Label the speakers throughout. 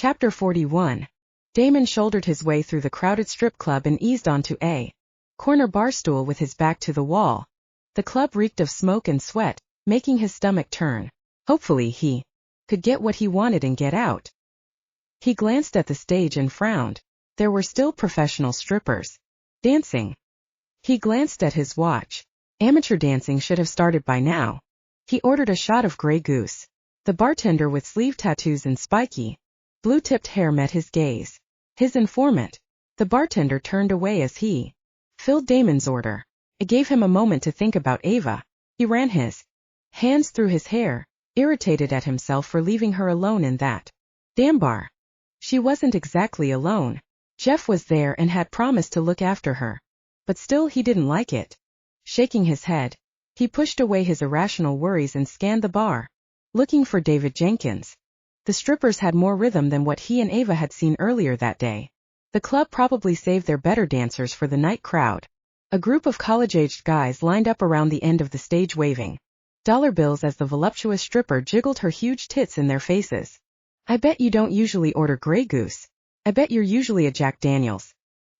Speaker 1: Chapter 41. Damon shouldered his way through the crowded strip club and eased onto a corner bar stool with his back to the wall. The club reeked of smoke and sweat, making his stomach turn. Hopefully he could get what he wanted and get out. He glanced at the stage and frowned. There were still professional strippers dancing. He glanced at his watch. Amateur dancing should have started by now. He ordered a shot of Grey Goose. The bartender with sleeve tattoos and spiky, blue-tipped hair met his gaze. His informant. The bartender turned away as he filled Damon's order. It gave him a moment to think about Ava. He ran his hands through his hair, irritated at himself for leaving her alone in that damn bar. She wasn't exactly alone. Jeff was there and had promised to look after her. But still he didn't like it. Shaking his head, he pushed away his irrational worries and scanned the bar, looking for David Jenkins. The strippers had more rhythm than what he and Ava had seen earlier that day. The club probably saved their better dancers for the night crowd. A group of college-aged guys lined up around the end of the stage waving dollar bills as the voluptuous stripper jiggled her huge tits in their faces. I bet you don't usually order Grey Goose. I bet you're usually a Jack Daniels.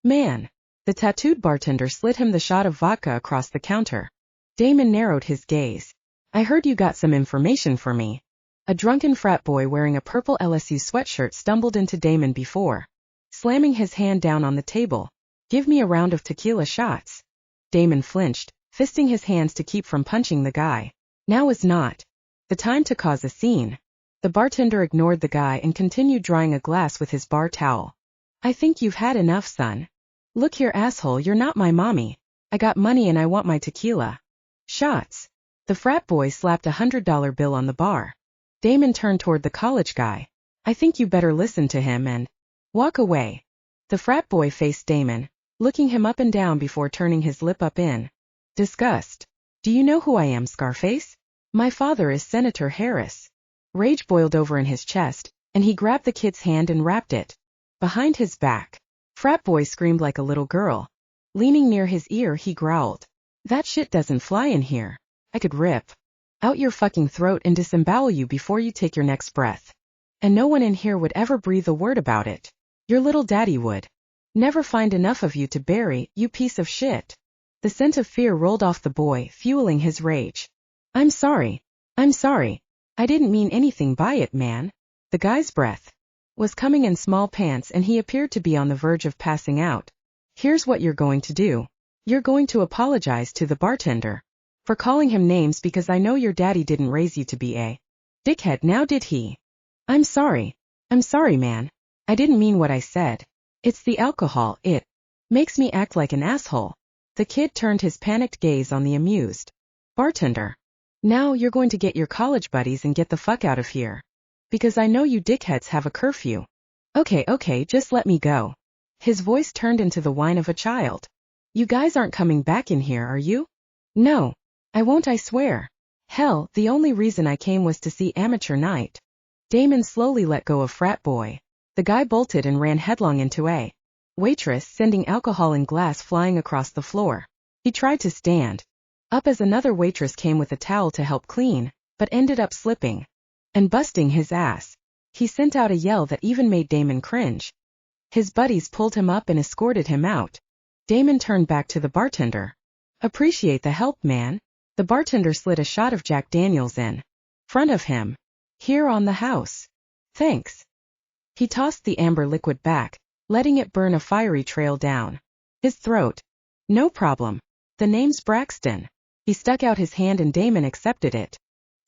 Speaker 1: Man. The tattooed bartender slid him the shot of vodka across the counter. Damon narrowed his gaze. I heard you got some information for me. A drunken frat boy wearing a purple LSU sweatshirt stumbled into Damon before slamming his hand down on the table. Give me a round of tequila shots. Damon flinched, fisting his hands to keep from punching the guy. Now is not the time to cause a scene. The bartender ignored the guy and continued drying a glass with his bar towel. I think you've had enough, son. Look here, asshole, you're not my mommy. I got money and I want my tequila. Shots. The frat boy slapped $100 bill on the bar. Damon turned toward the college guy. I think you better listen to him and walk away. The frat boy faced Damon, looking him up and down before turning his lip up in disgust. Do you know who I am, Scarface? My father is Senator Harris. Rage boiled over in his chest, and he grabbed the kid's hand and wrapped it behind his back. Frat boy screamed like a little girl. Leaning near his ear, he growled. That shit doesn't fly in here. I could rip out your fucking throat and disembowel you before you take your next breath. And no one in here would ever breathe a word about it. Your little daddy would never find enough of you to bury, you piece of shit. The scent of fear rolled off the boy, fueling his rage. I'm sorry. I didn't mean anything by it, man. The guy's breath was coming in small pants and he appeared to be on the verge of passing out. Here's what you're going to do. You're going to apologize to the bartender for calling him names because I know your daddy didn't raise you to be a dickhead, now did he? I'm sorry, man. I didn't mean what I said. It's the alcohol, it makes me act like an asshole. The kid turned his panicked gaze on the amused bartender. Now you're going to get your college buddies and get the fuck out of here. Because I know you dickheads have a curfew. Okay, just let me go. His voice turned into the whine of a child. You guys aren't coming back in here, are you? No. I won't, I swear. Hell, the only reason I came was to see Amateur Night. Damon slowly let go of frat boy. The guy bolted and ran headlong into a waitress, sending alcohol and glass flying across the floor. He tried to stand up as another waitress came with a towel to help clean, but ended up slipping and busting his ass. He sent out a yell that even made Damon cringe. His buddies pulled him up and escorted him out. Damon turned back to the bartender. Appreciate the help, man. The bartender slid a shot of Jack Daniels in front of him. Here on the house. Thanks. He tossed the amber liquid back, letting it burn a fiery trail down his throat. No problem. The name's Braxton. He stuck out his hand and Damon accepted it.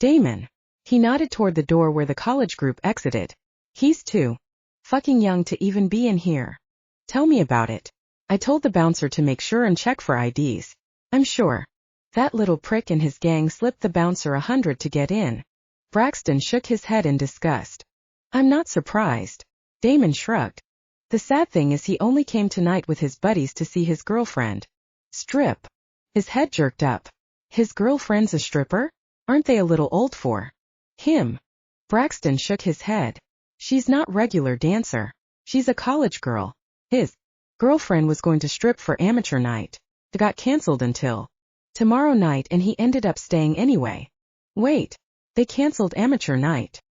Speaker 1: Damon. He nodded toward the door where the college group exited. He's too fucking young to even be in here. Tell me about it. I told the bouncer to make sure and check for IDs. I'm sure. That little prick and his gang slipped the bouncer $100 to get in. Braxton shook his head in disgust. I'm not surprised. Damon shrugged. The sad thing is he only came tonight with his buddies to see his girlfriend strip. His head jerked up. His girlfriend's a stripper? Aren't they a little old for him? Braxton shook his head. She's not regular dancer. She's a college girl. His girlfriend was going to strip for Amateur Night. It got canceled until tomorrow night and he ended up staying anyway. Wait, they canceled Amateur Night.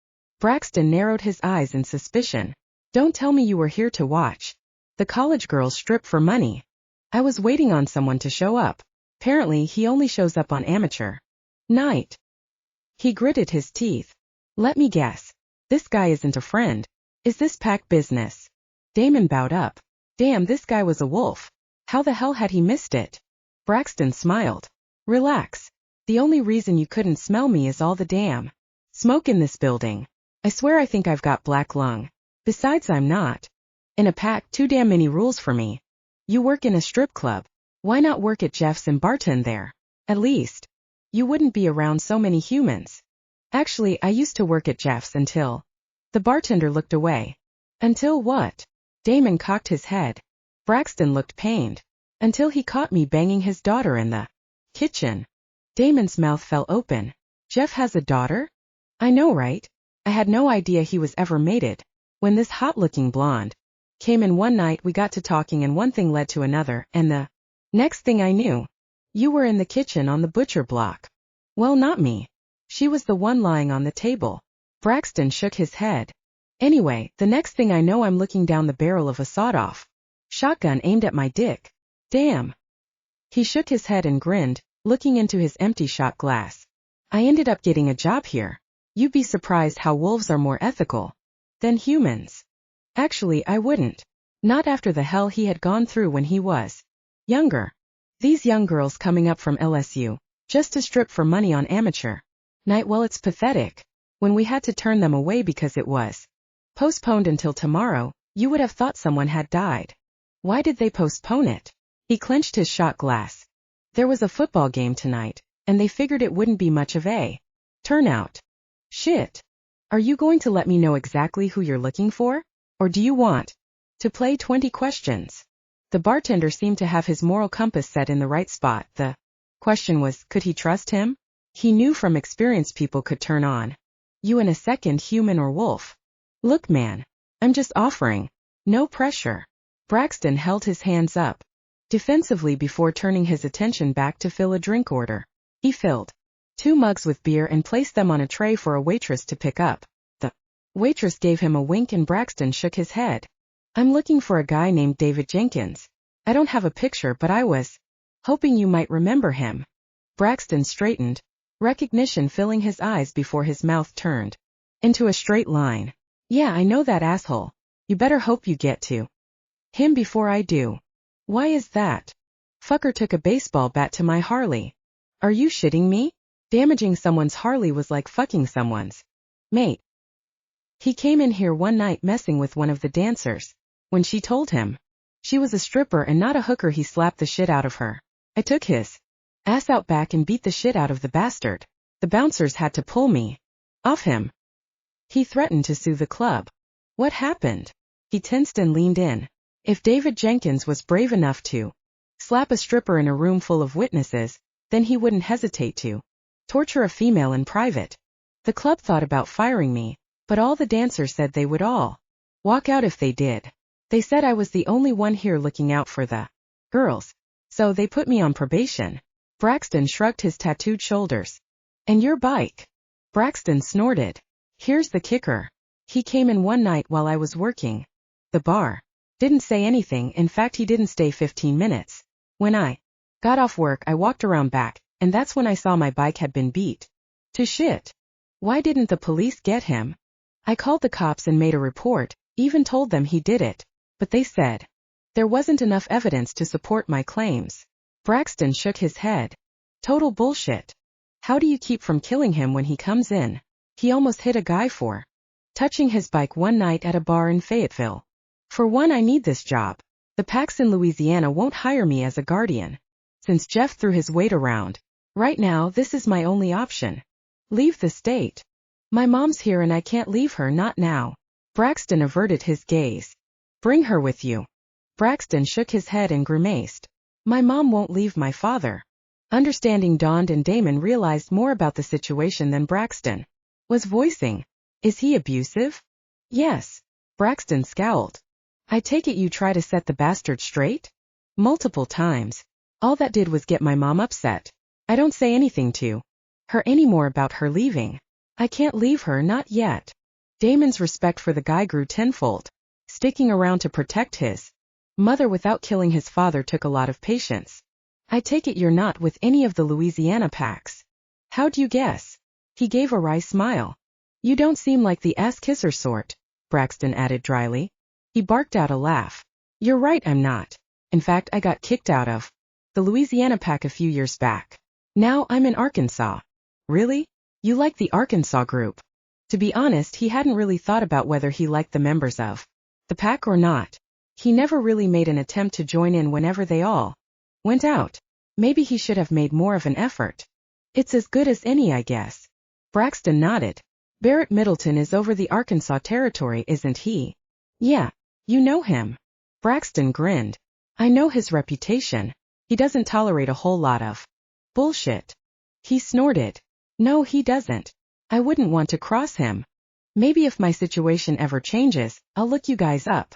Speaker 1: Braxton narrowed his eyes in suspicion. Don't tell me you were here to watch the college girls strip for money. I was waiting on someone to show up. Apparently he only shows up on amateur night. He gritted his teeth. Let me guess. This guy isn't a friend. Is this pack business? Damon bowed up. Damn, this guy was a wolf. How the hell had he missed it? Braxton smiled. Relax. The only reason you couldn't smell me is all the damn smoke in this building. I swear I think I've got black lung. Besides, I'm not in a pack, too damn many rules for me. You work in a strip club. Why not work at Jeff's and bartend there? At least you wouldn't be around so many humans. Actually, I used to work at Jeff's until... The bartender looked away. Until what? Damon cocked his head. Braxton looked pained. Until he caught me banging his daughter in the kitchen. Damon's mouth fell open. Jeff has a daughter? I know, right? I had no idea he was ever mated. When this hot-looking blonde came in one night, we got to talking and one thing led to another, and the next thing I knew, you were in the kitchen on the butcher block. Well, not me. She was the one lying on the table. Braxton shook his head. Anyway, the next thing I know, I'm looking down the barrel of a sawed-off shotgun aimed at my dick. Damn. He shook his head and grinned, looking into his empty shot glass. I ended up getting a job here. You'd be surprised how wolves are more ethical than humans. Actually, I wouldn't. Not after the hell he had gone through when he was younger. These young girls coming up from LSU, just to strip for money on amateur night, well, it's pathetic. When we had to turn them away because it was postponed until tomorrow, you would have thought someone had died. Why did they postpone it? He clenched his shot glass. There was a football game tonight, and they figured it wouldn't be much of a turnout. Shit. Are you going to let me know exactly who you're looking for? Or do you want to play 20 questions? The bartender seemed to have his moral compass set in the right spot. The question was, could he trust him? He knew from experience people could turn on you in a second, human or wolf. Look, man, I'm just offering. No pressure. Braxton held his hands up defensively before turning his attention back to fill a drink order. He filled 2 mugs with beer and placed them on a tray for a waitress to pick up. The waitress gave him a wink and Braxton shook his head. I'm looking for a guy named David Jenkins. I don't have a picture, but I was hoping you might remember him. Braxton straightened, recognition filling his eyes before his mouth turned into a straight line. Yeah, I know that asshole. You better hope you get to him before I do. Why is that? Fucker took a baseball bat to my Harley. Are you shitting me? Damaging someone's Harley was like fucking someone's mate. He came in here one night messing with one of the dancers. When she told him she was a stripper and not a hooker, he slapped the shit out of her. I took his ass out back and beat the shit out of the bastard. The bouncers had to pull me off him. He threatened to sue the club. What happened? He tensed and leaned in. If David Jenkins was brave enough to slap a stripper in a room full of witnesses, then he wouldn't hesitate to torture a female in private. The club thought about firing me, but all the dancers said they would all walk out if they did. They said I was the only one here looking out for the girls, so they put me on probation. Braxton shrugged his tattooed shoulders. And your bike? Braxton snorted. Here's the kicker. He came in one night while I was working the bar. Didn't say anything, in fact he didn't stay 15 minutes. When I got off work, I walked around back, and that's when I saw my bike had been beat to shit. Why didn't the police get him? I called the cops and made a report, even told them he did it, but they said there wasn't enough evidence to support my claims. Braxton shook his head. Total bullshit. How do you keep from killing him when he comes in? He almost hit a guy for touching his bike one night at a bar in Fayetteville. For one, I need this job. The PACs in Louisiana won't hire me as a guardian. Since Jeff threw his weight around, right now this is my only option. Leave the state. My mom's here and I can't leave her, not now. Braxton averted his gaze. Bring her with you. Braxton shook his head and grimaced. My mom won't leave my father. Understanding dawned and Damon realized more about the situation than Braxton was voicing. Is he abusive? Yes. Braxton scowled. I take it you try to set the bastard straight? Multiple times. All that did was get my mom upset. I don't say anything to her anymore about her leaving. I can't leave her, not yet. Damon's respect for the guy grew tenfold. sticking around to protect his mother without killing his father took a lot of patience. I take it you're not with any of the Louisiana packs. How'd you guess? He gave a wry smile. You don't seem like the ass-kisser sort, Braxton added dryly. He barked out a laugh. You're right, I'm not. In fact, I got kicked out of the Louisiana pack a few years back. Now I'm in Arkansas. Really? You like the Arkansas group? To be honest, he hadn't really thought about whether he liked the members of the pack or not. He never really made an attempt to join in whenever they all went out. Maybe he should have made more of an effort. It's as good as any, I guess. Braxton nodded. Barrett Middleton is over the Arkansas territory, isn't he? Yeah. You know him. Braxton grinned. I know his reputation. He doesn't tolerate a whole lot of bullshit. He snorted. No, he doesn't. I wouldn't want to cross him. Maybe if my situation ever changes, I'll look you guys up.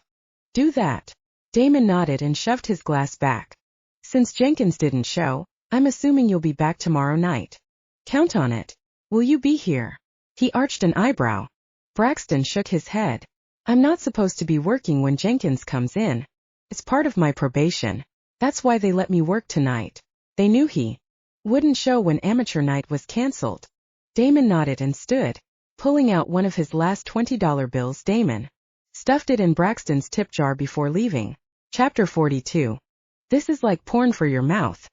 Speaker 1: Do that. Damon nodded and shoved his glass back. Since Jenkins didn't show, I'm assuming you'll be back tomorrow night. Count on it. Will you be here? He arched an eyebrow. Braxton shook his head. I'm not supposed to be working when Jenkins comes in. It's part of my probation. That's why they let me work tonight. They knew he wouldn't show when amateur night was cancelled. Damon nodded and stood, pulling out one of his last $20 bills. Damon stuffed it in Braxton's tip jar before leaving. Chapter 42. This is like porn for your mouth.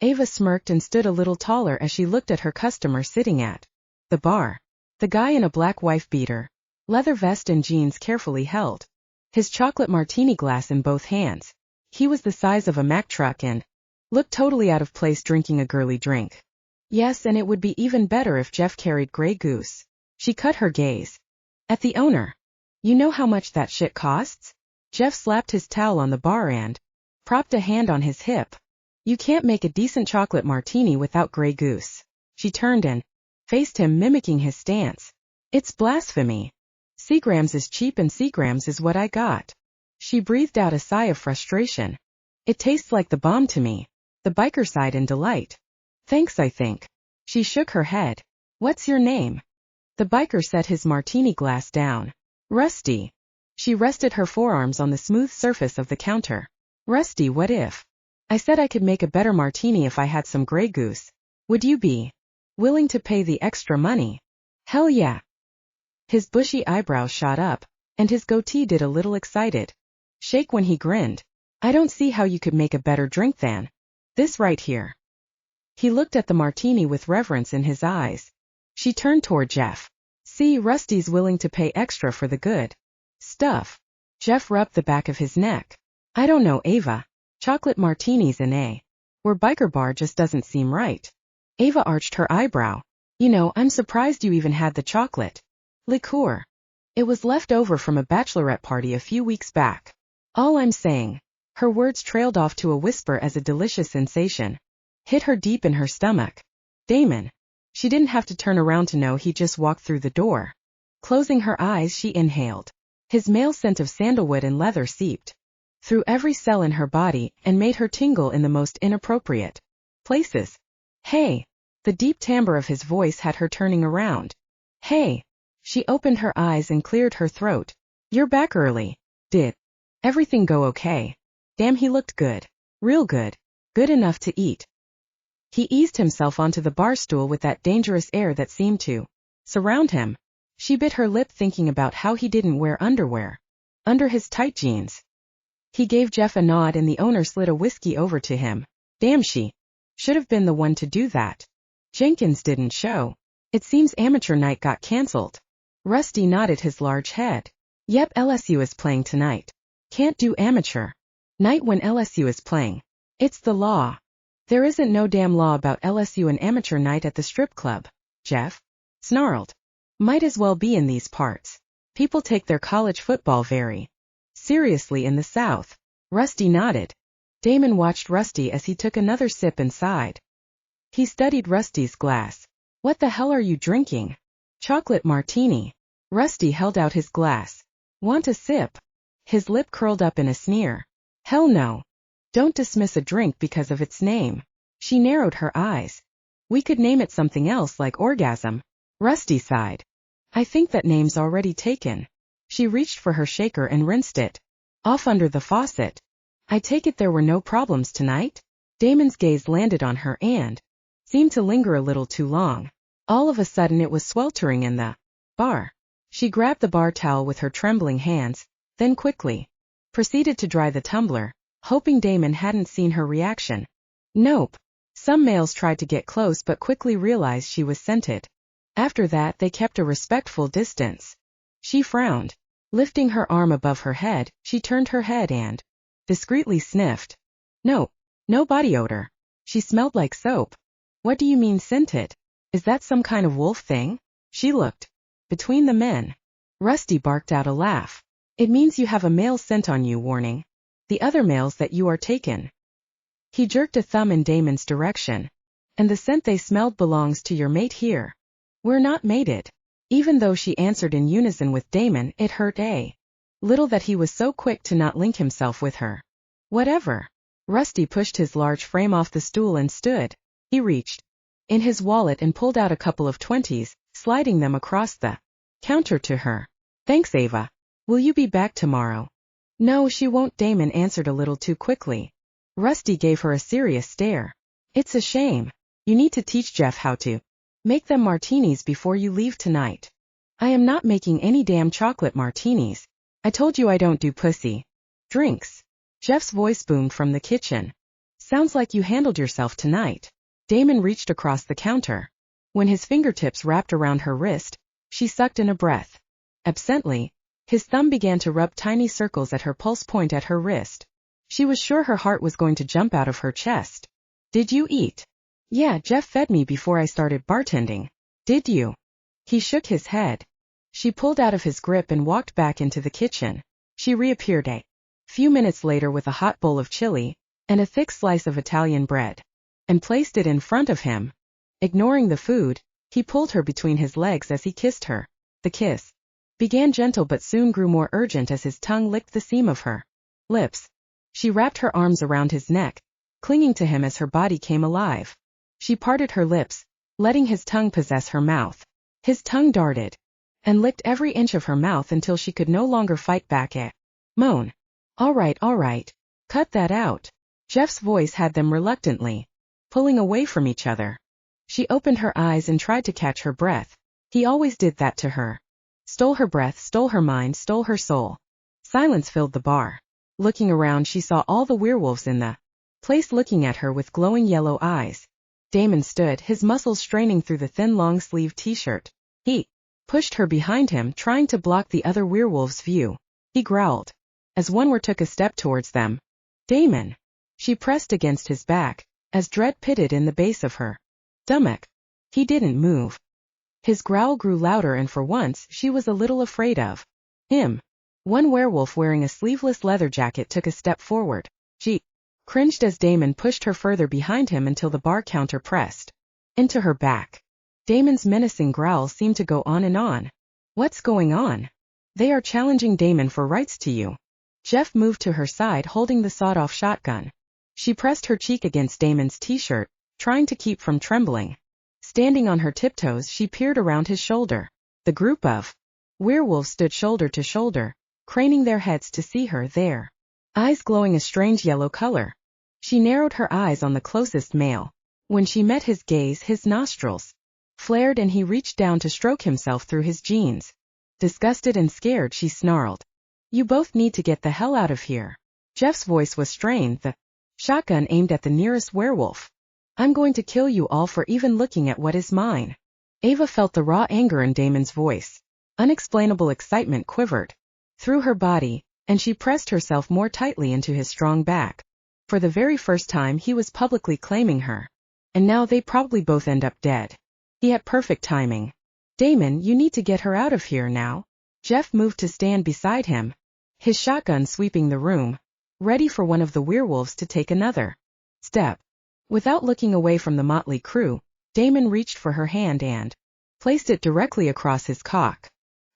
Speaker 1: Ava smirked and stood a little taller as she looked at her customer sitting at the bar. The guy in a black wife-beater, leather vest and jeans carefully held his chocolate martini glass in both hands. He was the size of a Mack truck and looked totally out of place drinking a girly drink. Yes, and it would be even better if Jeff carried Grey Goose. She cut her gaze at the owner. You know how much that shit costs? Jeff slapped his towel on the bar and propped a hand on his hip. You can't make a decent chocolate martini without Grey Goose. She turned and faced him, mimicking his stance. It's blasphemy. Seagram's is cheap and Seagram's is what I got. She breathed out a sigh of frustration. It tastes like the bomb to me. The biker sighed in delight. Thanks, I think. She shook her head. What's your name? The biker set his martini glass down. Rusty. She rested her forearms on the smooth surface of the counter. Rusty, what if I said I could make a better martini if I had some Grey Goose? Would you be willing to pay the extra money? Hell yeah. His bushy eyebrows shot up, and his goatee did a little excited shake when he grinned. I don't see how you could make a better drink than this right here. He looked at the martini with reverence in his eyes. She turned toward Jeff. See, Rusty's willing to pay extra for the good stuff. Jeff rubbed the back of his neck. I don't know, Ava. Chocolate martinis in a biker bar just doesn't seem right. Ava arched her eyebrow. You know, I'm surprised you even had the chocolate liqueur. It was left over from a bachelorette party a few weeks back. All I'm saying. Her words trailed off to a whisper as a delicious sensation hit her deep in her stomach. Damon. She didn't have to turn around to know he just walked through the door. Closing her eyes, she inhaled. His male scent of sandalwood and leather seeped through every cell in her body and made her tingle in the most inappropriate places. Hey. The deep timbre of his voice had her turning around. Hey. She opened her eyes and cleared her throat. You're back early. Did everything go okay? Damn, he looked good. Real good. Good enough to eat. He eased himself onto the bar stool with that dangerous air that seemed to surround him. She bit her lip thinking about how he didn't wear underwear under his tight jeans. He gave Jeff a nod and the owner slid a whiskey over to him. Damn, she should have been the one to do that. Jenkins didn't show. It seems amateur night got cancelled. Rusty nodded his large head. Yep, LSU is playing tonight. Can't do amateur night when LSU is playing. It's the law. There isn't no damn law about LSU and amateur night at the strip club. Jeff snarled. Might as well be in these parts. People take their college football very seriously in the South. Rusty nodded. Damon watched Rusty as he took another sip and sighed. He studied Rusty's glass. What the hell are you drinking? Chocolate martini. Rusty held out his glass. Want a sip? His lip curled up in a sneer. Hell no. Don't dismiss a drink because of its name. She narrowed her eyes. We could name it something else like orgasm. Rusty sighed. I think that name's already taken. She reached for her shaker and rinsed it off under the faucet. I take it there were no problems tonight? Damon's gaze landed on her and seemed to linger a little too long. All of a sudden it was sweltering in the bar. She grabbed the bar towel with her trembling hands, then quickly proceeded to dry the tumbler, hoping Damon hadn't seen her reaction. Nope. Some males tried to get close but quickly realized she was scented. After that they kept a respectful distance. She frowned. Lifting her arm above her head, she turned her head and discreetly sniffed. No body odor. She smelled like soap. What do you mean scented? Is that some kind of wolf thing? She looked between the men. Rusty barked out a laugh. It means you have a male scent on you, warning the other males that you are taken. He jerked a thumb in Damon's direction. And the scent they smelled belongs to your mate here. We're not mated. Even though she answered in unison with Damon, it hurt a little that he was so quick to not link himself with her. Whatever. Rusty pushed his large frame off the stool and stood. He reached in his wallet and pulled out a couple of 20s, sliding them across the counter to her. Thanks, Ava. Will you be back tomorrow? No, she won't, Damon answered a little too quickly. Rusty gave her a serious stare. It's a shame. You need to teach Jeff how to make them martinis before you leave tonight. I am not making any damn chocolate martinis. I told you I don't do pussy drinks. Jeff's voice boomed from the kitchen. Sounds like you handled yourself tonight. Damon reached across the counter. When his fingertips wrapped around her wrist, she sucked in a breath. Absently, his thumb began to rub tiny circles at her pulse point at her wrist. She was sure her heart was going to jump out of her chest. Did you eat? Yeah, Jeff fed me before I started bartending. Did you? He shook his head. She pulled out of his grip and walked back into the kitchen. She reappeared a few minutes later with a hot bowl of chili and a thick slice of Italian bread, and placed it in front of him. Ignoring the food, he pulled her between his legs as he kissed her. The kiss began gentle but soon grew more urgent as his tongue licked the seam of her lips. She wrapped her arms around his neck, clinging to him as her body came alive. She parted her lips, letting his tongue possess her mouth. His tongue darted and licked every inch of her mouth until she could no longer fight back a moan. All right. Cut that out. Jeff's voice had them reluctantly pulling away from each other. She opened her eyes and tried to catch her breath. He always did that to her. Stole her breath, stole her mind, stole her soul. Silence filled the bar. Looking around, she saw all the werewolves in the place looking at her with glowing yellow eyes. Damon stood, his muscles straining through the thin long-sleeved t-shirt. He pushed her behind him, trying to block the other werewolves' view. He growled as one took a step towards them. Damon. She pressed against his back, as dread pitted in the base of her stomach. He didn't move. His growl grew louder, and for once she was a little afraid of him. One werewolf wearing a sleeveless leather jacket took a step forward. She cringed as Damon pushed her further behind him until the bar counter pressed into her back. Damon's menacing growl seemed to go on and on. What's going on? They are challenging Damon for rights to you. Jeff moved to her side holding the sawed-off shotgun. She pressed her cheek against Damon's t-shirt, trying to keep from trembling. Standing on her tiptoes, she peered around his shoulder. The group of werewolves stood shoulder to shoulder, craning their heads to see her, their eyes glowing a strange yellow color. She narrowed her eyes on the closest male. When she met his gaze, his nostrils flared and he reached down to stroke himself through his jeans. Disgusted and scared, she snarled, "You both need to get the hell out of here." Jeff's voice was strained, the shotgun aimed at the nearest werewolf. "I'm going to kill you all for even looking at what is mine." Ava felt the raw anger in Damon's voice. Unexplainable excitement quivered through her body, and she pressed herself more tightly into his strong back. For the very first time he was publicly claiming her. And now they'd probably both end up dead. He had perfect timing. "Damon, you need to get her out of here now." Jeff moved to stand beside him, his shotgun sweeping the room, ready for one of the werewolves to take another step. Without looking away from the motley crew, Damon reached for her hand and placed it directly across his cock.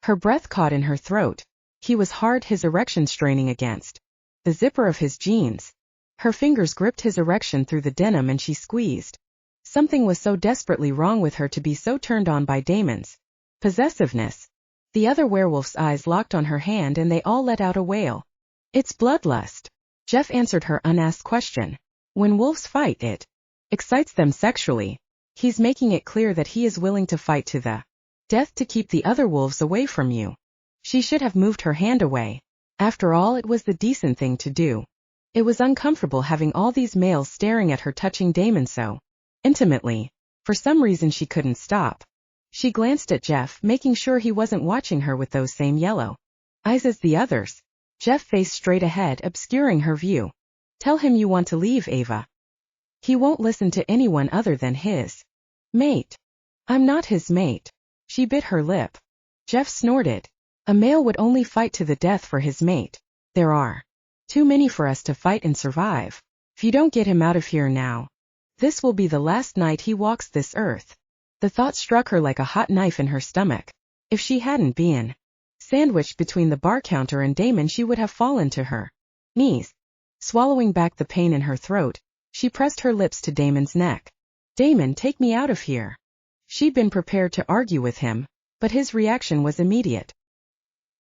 Speaker 1: Her breath caught in her throat. He was hard, his erection straining against the zipper of his jeans. Her fingers gripped his erection through the denim and she squeezed. Something was so desperately wrong with her to be so turned on by Damon's possessiveness. The other werewolf's eyes locked on her hand and they all let out a wail. It's bloodlust. Jeff answered her unasked question. When wolves fight, it excites them sexually. He's making it clear that he is willing to fight to the death to keep the other wolves away from you. She should have moved her hand away. After all, it was the decent thing to do. It was uncomfortable having all these males staring at her, touching Damon so intimately. For some reason she couldn't stop. She glanced at Jeff, making sure he wasn't watching her with those same yellow eyes as the others. Jeff faced straight ahead, obscuring her view. Tell him you want to leave, Ava. He won't listen to anyone other than his mate. I'm not his mate. She bit her lip. Jeff snorted. A male would only fight to the death for his mate. There are too many for us to fight and survive. If you don't get him out of here now, this will be the last night he walks this earth. The thought struck her like a hot knife in her stomach. If she hadn't been sandwiched between the bar counter and Damon, she would have fallen to her knees. Swallowing back the pain in her throat, she pressed her lips to Damon's neck. Damon, take me out of here. She'd been prepared to argue with him, but his reaction was immediate.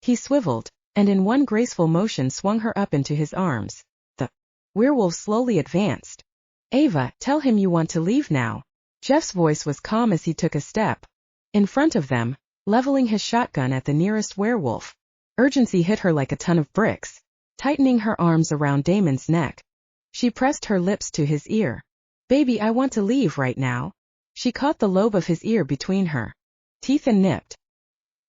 Speaker 1: He swiveled, and in one graceful motion swung her up into his arms. The werewolf slowly advanced. Ava, tell him you want to leave now. Jeff's voice was calm as he took a step in front of them, leveling his shotgun at the nearest werewolf. Urgency hit her like a ton of bricks, tightening her arms around Damon's neck. She pressed her lips to his ear. Baby, I want to leave right now. She caught the lobe of his ear between her teeth and nipped.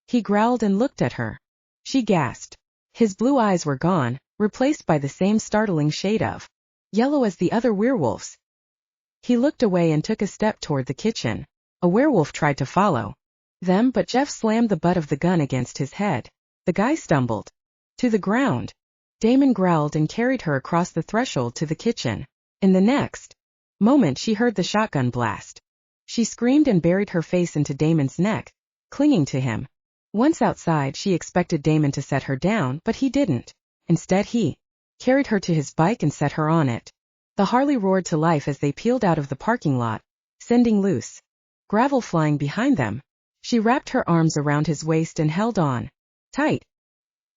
Speaker 1: He growled and looked at her. She gasped. His blue eyes were gone, replaced by the same startling shade of yellow as the other werewolves. He looked away and took a step toward the kitchen. A werewolf tried to follow them, but Jeff slammed the butt of the gun against his head. The guy stumbled to the ground. Damon growled and carried her across the threshold to the kitchen. In the next moment she heard the shotgun blast. She screamed and buried her face into Damon's neck, clinging to him. Once outside, she expected Damon to set her down, but he didn't. Instead, he carried her to his bike and set her on it. The Harley roared to life as they peeled out of the parking lot, sending loose gravel flying behind them. She wrapped her arms around his waist and held on tight.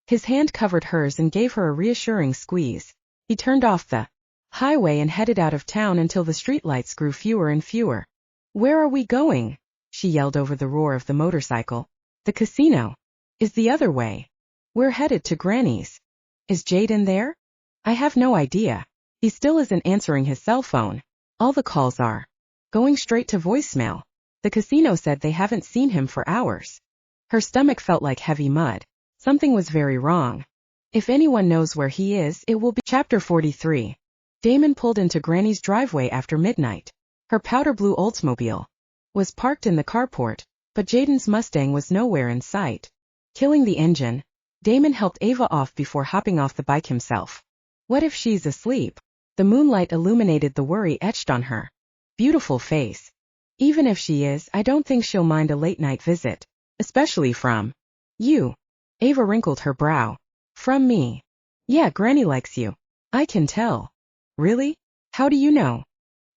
Speaker 1: His hand covered hers and gave her a reassuring squeeze. He turned off the highway and headed out of town until the streetlights grew fewer and fewer. Where are we going? She yelled over the roar of the motorcycle. The casino is the other way. We're headed to Granny's. Is Jaden there? I have no idea. He still isn't answering his cell phone. All the calls are going straight to voicemail. The casino said they haven't seen him for hours. Her stomach felt like heavy mud. Something was very wrong. If anyone knows where he is, it will be. Chapter 43. Damon pulled into Granny's driveway after midnight. Her powder blue Oldsmobile was parked in the carport, but Jaden's Mustang was nowhere in sight. Killing the engine, Damon helped Ava off before hopping off the bike himself. What if she's asleep? The moonlight illuminated the worry etched on her beautiful face. Even if she is, I don't think she'll mind a late-night visit, especially from you. Ava wrinkled her brow. From me? Yeah, Granny likes you. I can tell. Really? How do you know?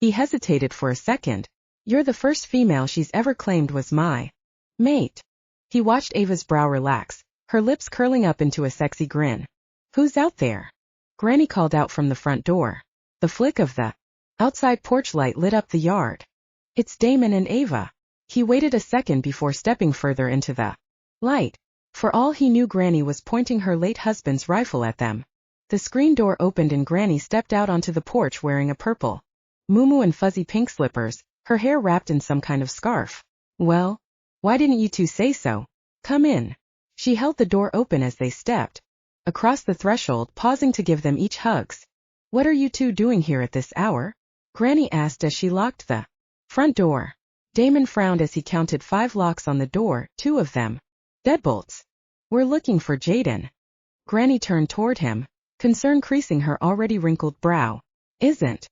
Speaker 1: He hesitated for a second. You're the first female she's ever claimed was my mate. He watched Ava's brow relax, her lips curling up into a sexy grin. Who's out there? Granny called out from the front door. The flick of the outside porch light lit up the yard. It's Damon and Ava. He waited a second before stepping further into the light. For all he knew, Granny was pointing her late husband's rifle at them. The screen door opened and Granny stepped out onto the porch wearing a purple muumuu and fuzzy pink slippers, her hair wrapped in some kind of scarf. Well, why didn't you two say so? Come in. She held the door open as they stepped across the threshold, pausing to give them each hugs. What are you two doing here at this hour? Granny asked as she locked the front door. Damon frowned as he counted 5 locks on the door, 2 of them deadbolts. We're looking for Jaden. Granny turned toward him, concern creasing her already wrinkled brow. Isn't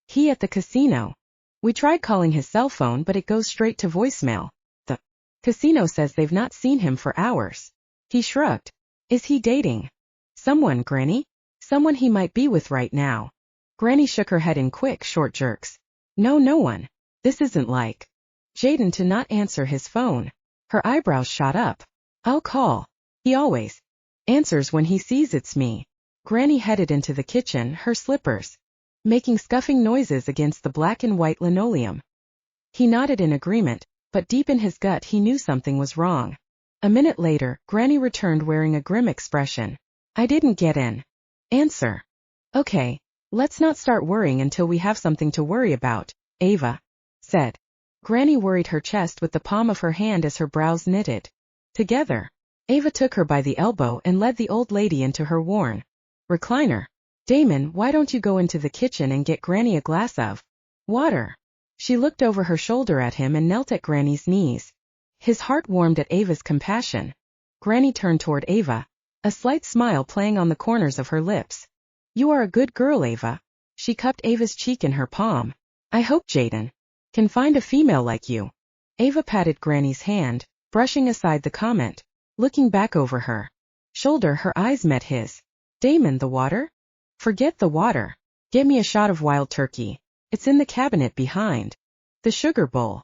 Speaker 1: he at the casino? We tried calling his cell phone, but it goes straight to voicemail. The casino says they've not seen him for hours. He shrugged. Is he dating someone, Granny? Someone he might be with right now. Granny shook her head in quick, short jerks. No, no one. This isn't like Jaden to not answer his phone. Her eyebrows shot up. I'll call. He always answers when he sees it's me. Granny headed into the kitchen, her slippers making scuffing noises against the black and white linoleum. He nodded in agreement, but deep in his gut he knew something was wrong. A minute later, Granny returned wearing a grim expression. I didn't get in. Answer. Okay, let's not start worrying until we have something to worry about, Ava said. Granny worried her chest with the palm of her hand as her brows knitted together. Ava took her by the elbow and led the old lady into her worn recliner. Damon, why don't you go into the kitchen and get Granny a glass of water? She looked over her shoulder at him and knelt at Granny's knees. His heart warmed at Ava's compassion. Granny turned toward Ava, a slight smile playing on the corners of her lips. You are a good girl, Ava. She cupped Ava's cheek in her palm. I hope Jaden can find a female like you. Ava patted Granny's hand, brushing aside the comment. Looking back over her shoulder, her eyes met his. Damon, the water? Forget the water. Get me a shot of wild turkey. It's in the cabinet behind the sugar bowl.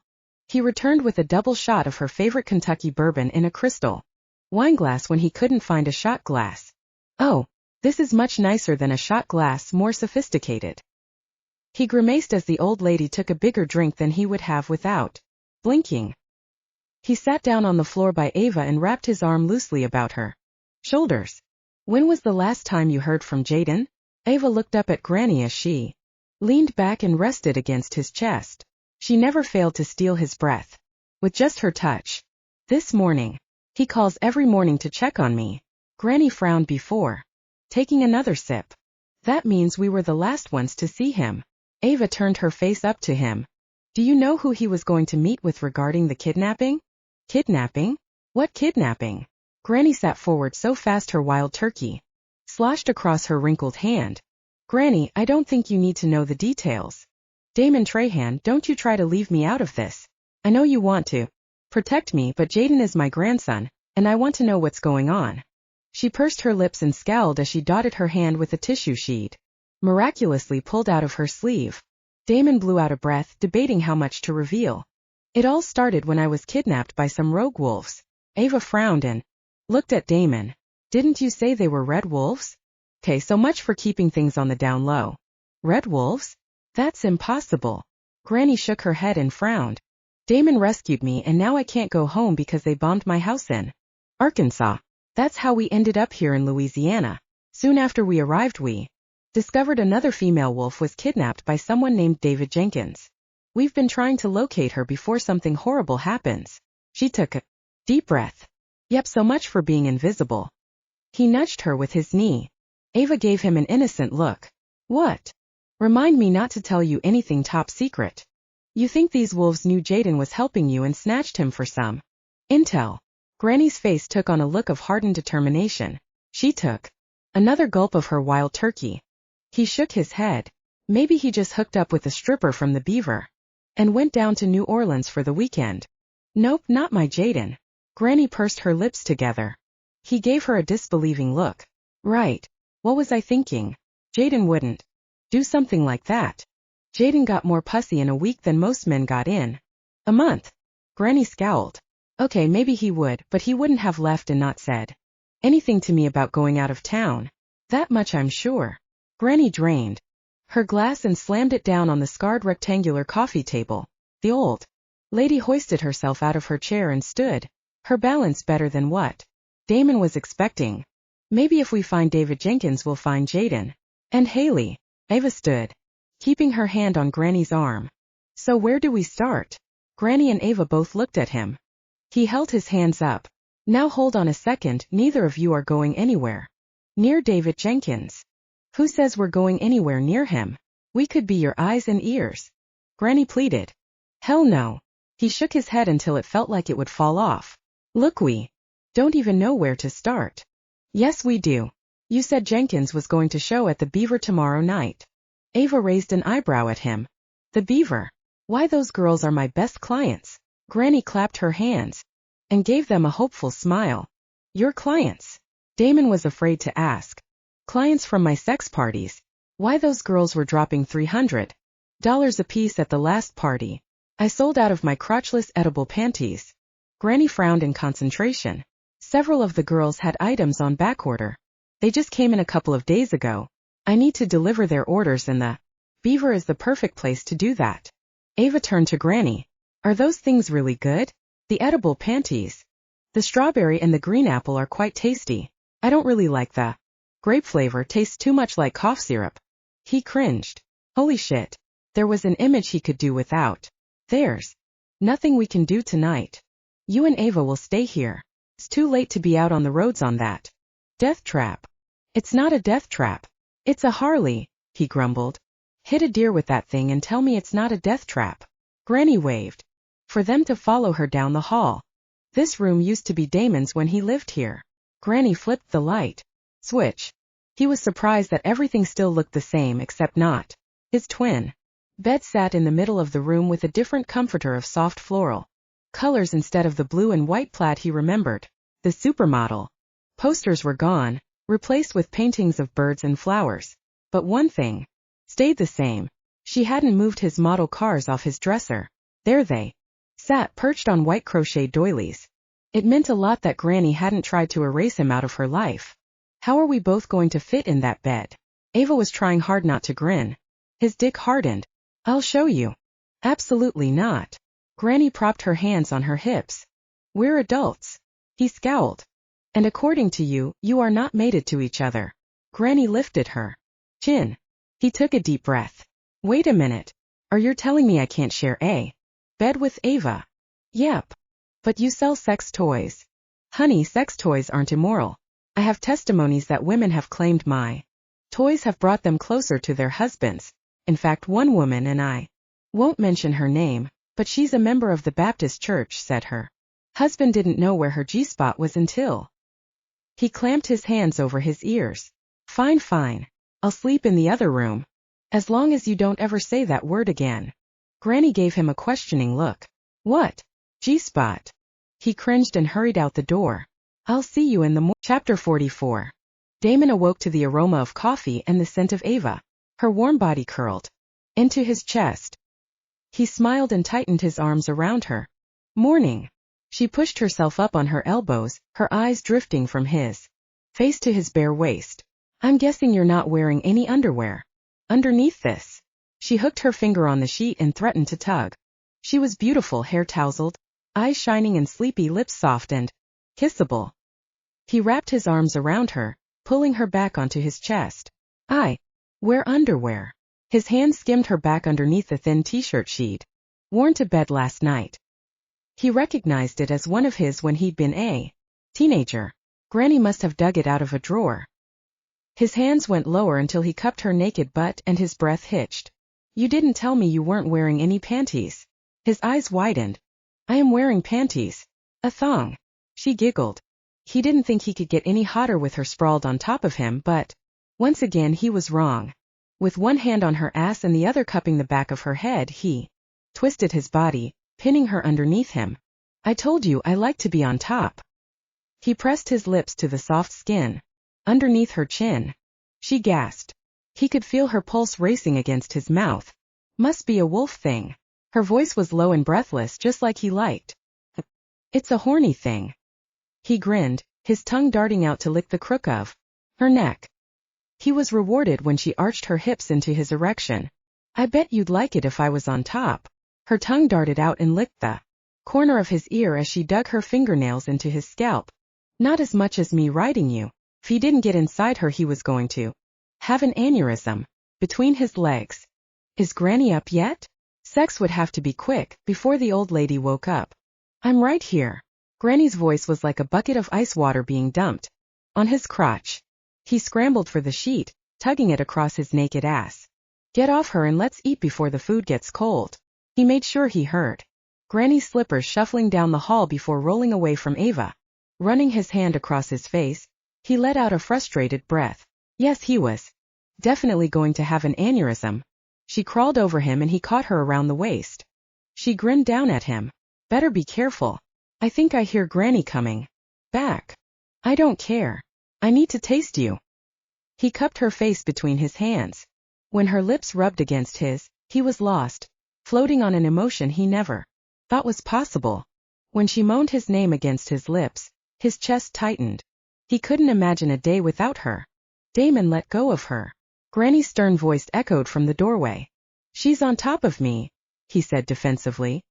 Speaker 1: He returned with a double shot of her favorite Kentucky bourbon in a crystal wineglass when he couldn't find a shot glass. Oh, this is much nicer than a shot glass, more sophisticated. He grimaced as the old lady took a bigger drink than he would have without blinking. He sat down on the floor by Ava and wrapped his arm loosely about her shoulders. When was the last time you heard from Jaden? Ava looked up at Granny as she leaned back and rested against his chest. She never failed to steal his breath with just her touch. This morning. He calls every morning to check on me. Granny frowned before taking another sip. That means we were the last ones to see him. Ava turned her face up to him. Do you know who he was going to meet with regarding the kidnapping? Kidnapping? What kidnapping? Granny sat forward so fast her wild turkey sloshed across her wrinkled hand. Granny, I don't think you need to know the details. Damon Trahan, don't you try to leave me out of this. I know you want to protect me, but Jaden is my grandson, and I want to know what's going on. She pursed her lips and scowled as she dotted her hand with a tissue she'd miraculously pulled out of her sleeve. Damon blew out a breath, debating how much to reveal. It all started when I was kidnapped by some rogue wolves. Ava frowned and looked at Damon. Didn't you say they were red wolves? Okay, so much for keeping things on the down low. Red wolves? That's impossible. Granny shook her head and frowned. Damon rescued me and now I can't go home because they bombed my house in Arkansas. That's how we ended up here in Louisiana. Soon after we arrived we discovered another female wolf was kidnapped by someone named David Jenkins. We've been trying to locate her before something horrible happens. She took a deep breath. Yep, so much for being invisible. He nudged her with his knee. Ava gave him an innocent look. What? Remind me not to tell you anything top secret. You think these wolves knew Jaden was helping you and snatched him for some intel? Granny's face took on a look of hardened determination. She took another gulp of her wild turkey. He shook his head. Maybe he just hooked up with a stripper from the Beaver and went down to New Orleans for the weekend. Nope, not my Jaden. Granny pursed her lips together. He gave her a disbelieving look. Right. What was I thinking? Jaden wouldn't do something like that. Jaden got more pussy in a week than most men got in a month. Granny scowled. Okay, maybe he would, but he wouldn't have left and not said anything to me about going out of town. That much I'm sure. Granny drained her glass and slammed it down on the scarred rectangular coffee table. The old lady hoisted herself out of her chair and stood, her balance better than what Damon was expecting. Maybe if we find David Jenkins we'll find Jaden and Haley. Ava stood, keeping her hand on Granny's arm. So where do we start? Granny and Ava both looked at him. He held his hands up. Now hold on a second, neither of you are going anywhere near David Jenkins. Who says we're going anywhere near him? We could be your eyes and ears. Granny pleaded. Hell no. He shook his head until it felt like it would fall off. Look, we don't even know where to start. Yes, we do. You said Jenkins was going to show at the Beaver tomorrow night. Ava raised an eyebrow at him. The Beaver? Why, those girls are my best clients. Granny clapped her hands and gave them a hopeful smile. Your clients? Damon was afraid to ask. Clients from my sex parties. Why, those girls were dropping $300 apiece at the last party. I sold out of my crotchless edible panties. Granny frowned in concentration. Several of the girls had items on backorder. They just came in a couple of days ago. I need to deliver their orders and the Beaver is the perfect place to do that. Ava turned to Granny. Are those things really good? The edible panties. The strawberry and the green apple are quite tasty. I don't really like the grape flavor, tastes too much like cough syrup. He cringed. Holy shit. There was an image he could do without. There's nothing we can do tonight. You and Ava will stay here. It's too late to be out on the roads on that death trap. It's not a death trap. It's a Harley, he grumbled. Hit a deer with that thing and tell me it's not a death trap. Granny waved for them to follow her down the hall. This room used to be Damon's when he lived here. Granny flipped the light switch. He was surprised that everything still looked the same except not. His twin bed sat in the middle of the room with a different comforter of soft floral colors instead of the blue and white plaid he remembered. The supermodel posters were gone, replaced with paintings of birds and flowers. But one thing stayed the same. She hadn't moved his model cars off his dresser. There they sat perched on white crochet doilies. It meant a lot that Granny hadn't tried to erase him out of her life. How are we both going to fit in that bed? Ava was trying hard not to grin. His dick hardened. I'll show you. Absolutely not. Granny propped her hands on her hips. We're adults. He scowled. And according to you, you are not mated to each other. Granny lifted her chin. He took a deep breath. Wait a minute. Are you telling me I can't share a bed with Ava? Yep. But you sell sex toys. Honey, sex toys aren't immoral. I have testimonies that women have claimed my toys have brought them closer to their husbands. In fact, one woman, and I won't mention her name, but she's a member of the Baptist church, said her husband didn't know where her G-spot was until he clamped his hands over his ears. Fine, fine. I'll sleep in the other room. As long as you don't ever say that word again. Granny gave him a questioning look. What? G-spot. He cringed and hurried out the door. I'll see you in the Chapter 44. Damon awoke to the aroma of coffee and the scent of Ava. Her warm body curled into his chest. He smiled and tightened his arms around her. Morning. She pushed herself up on her elbows, her eyes drifting from his face to his bare waist. I'm guessing you're not wearing any underwear underneath this. She hooked her finger on the sheet and threatened to tug. She was beautiful, hair tousled, eyes shining and sleepy, lips soft and kissable. He wrapped his arms around her, pulling her back onto his chest. I wear underwear. His hand skimmed her back underneath the thin t-shirt she'd worn to bed last night. He recognized it as one of his when he'd been a teenager. Granny must have dug it out of a drawer. His hands went lower until he cupped her naked butt and his breath hitched. You didn't tell me you weren't wearing any panties. His eyes widened. I am wearing panties. A thong. She giggled. He didn't think he could get any hotter with her sprawled on top of him, but once again he was wrong. With one hand on her ass and the other cupping the back of her head, he twisted his body, pinning her underneath him. I told you I like to be on top. He pressed his lips to the soft skin underneath her chin. She gasped. He could feel her pulse racing against his mouth. Must be a wolf thing. Her voice was low and breathless, just like he liked. It's a horny thing. He grinned, his tongue darting out to lick the crook of her neck. He was rewarded when she arched her hips into his erection. I bet you'd like it if I was on top. Her tongue darted out and licked the corner of his ear as she dug her fingernails into his scalp. Not as much as me riding you. If he didn't get inside her, he was going to have an aneurysm between his legs. Is Granny up yet? Sex would have to be quick, before the old lady woke up. I'm right here. Granny's voice was like a bucket of ice water being dumped on his crotch. He scrambled for the sheet, tugging it across his naked ass. Get off her and let's eat before the food gets cold. He made sure he heard Granny's slippers shuffling down the hall before rolling away from Ava. Running his hand across his face, he let out a frustrated breath. Yes, he was definitely going to have an aneurysm. She crawled over him and he caught her around the waist. She grinned down at him. Better be careful. I think I hear Granny coming back. I don't care. I need to taste you. He cupped her face between his hands. When her lips rubbed against his, he was lost, floating on an emotion he never thought was possible. When she moaned his name against his lips, His chest tightened. He couldn't imagine a day without her. Damon let go of her. Granny's stern voice echoed from the doorway. She's on top of me, he said defensively.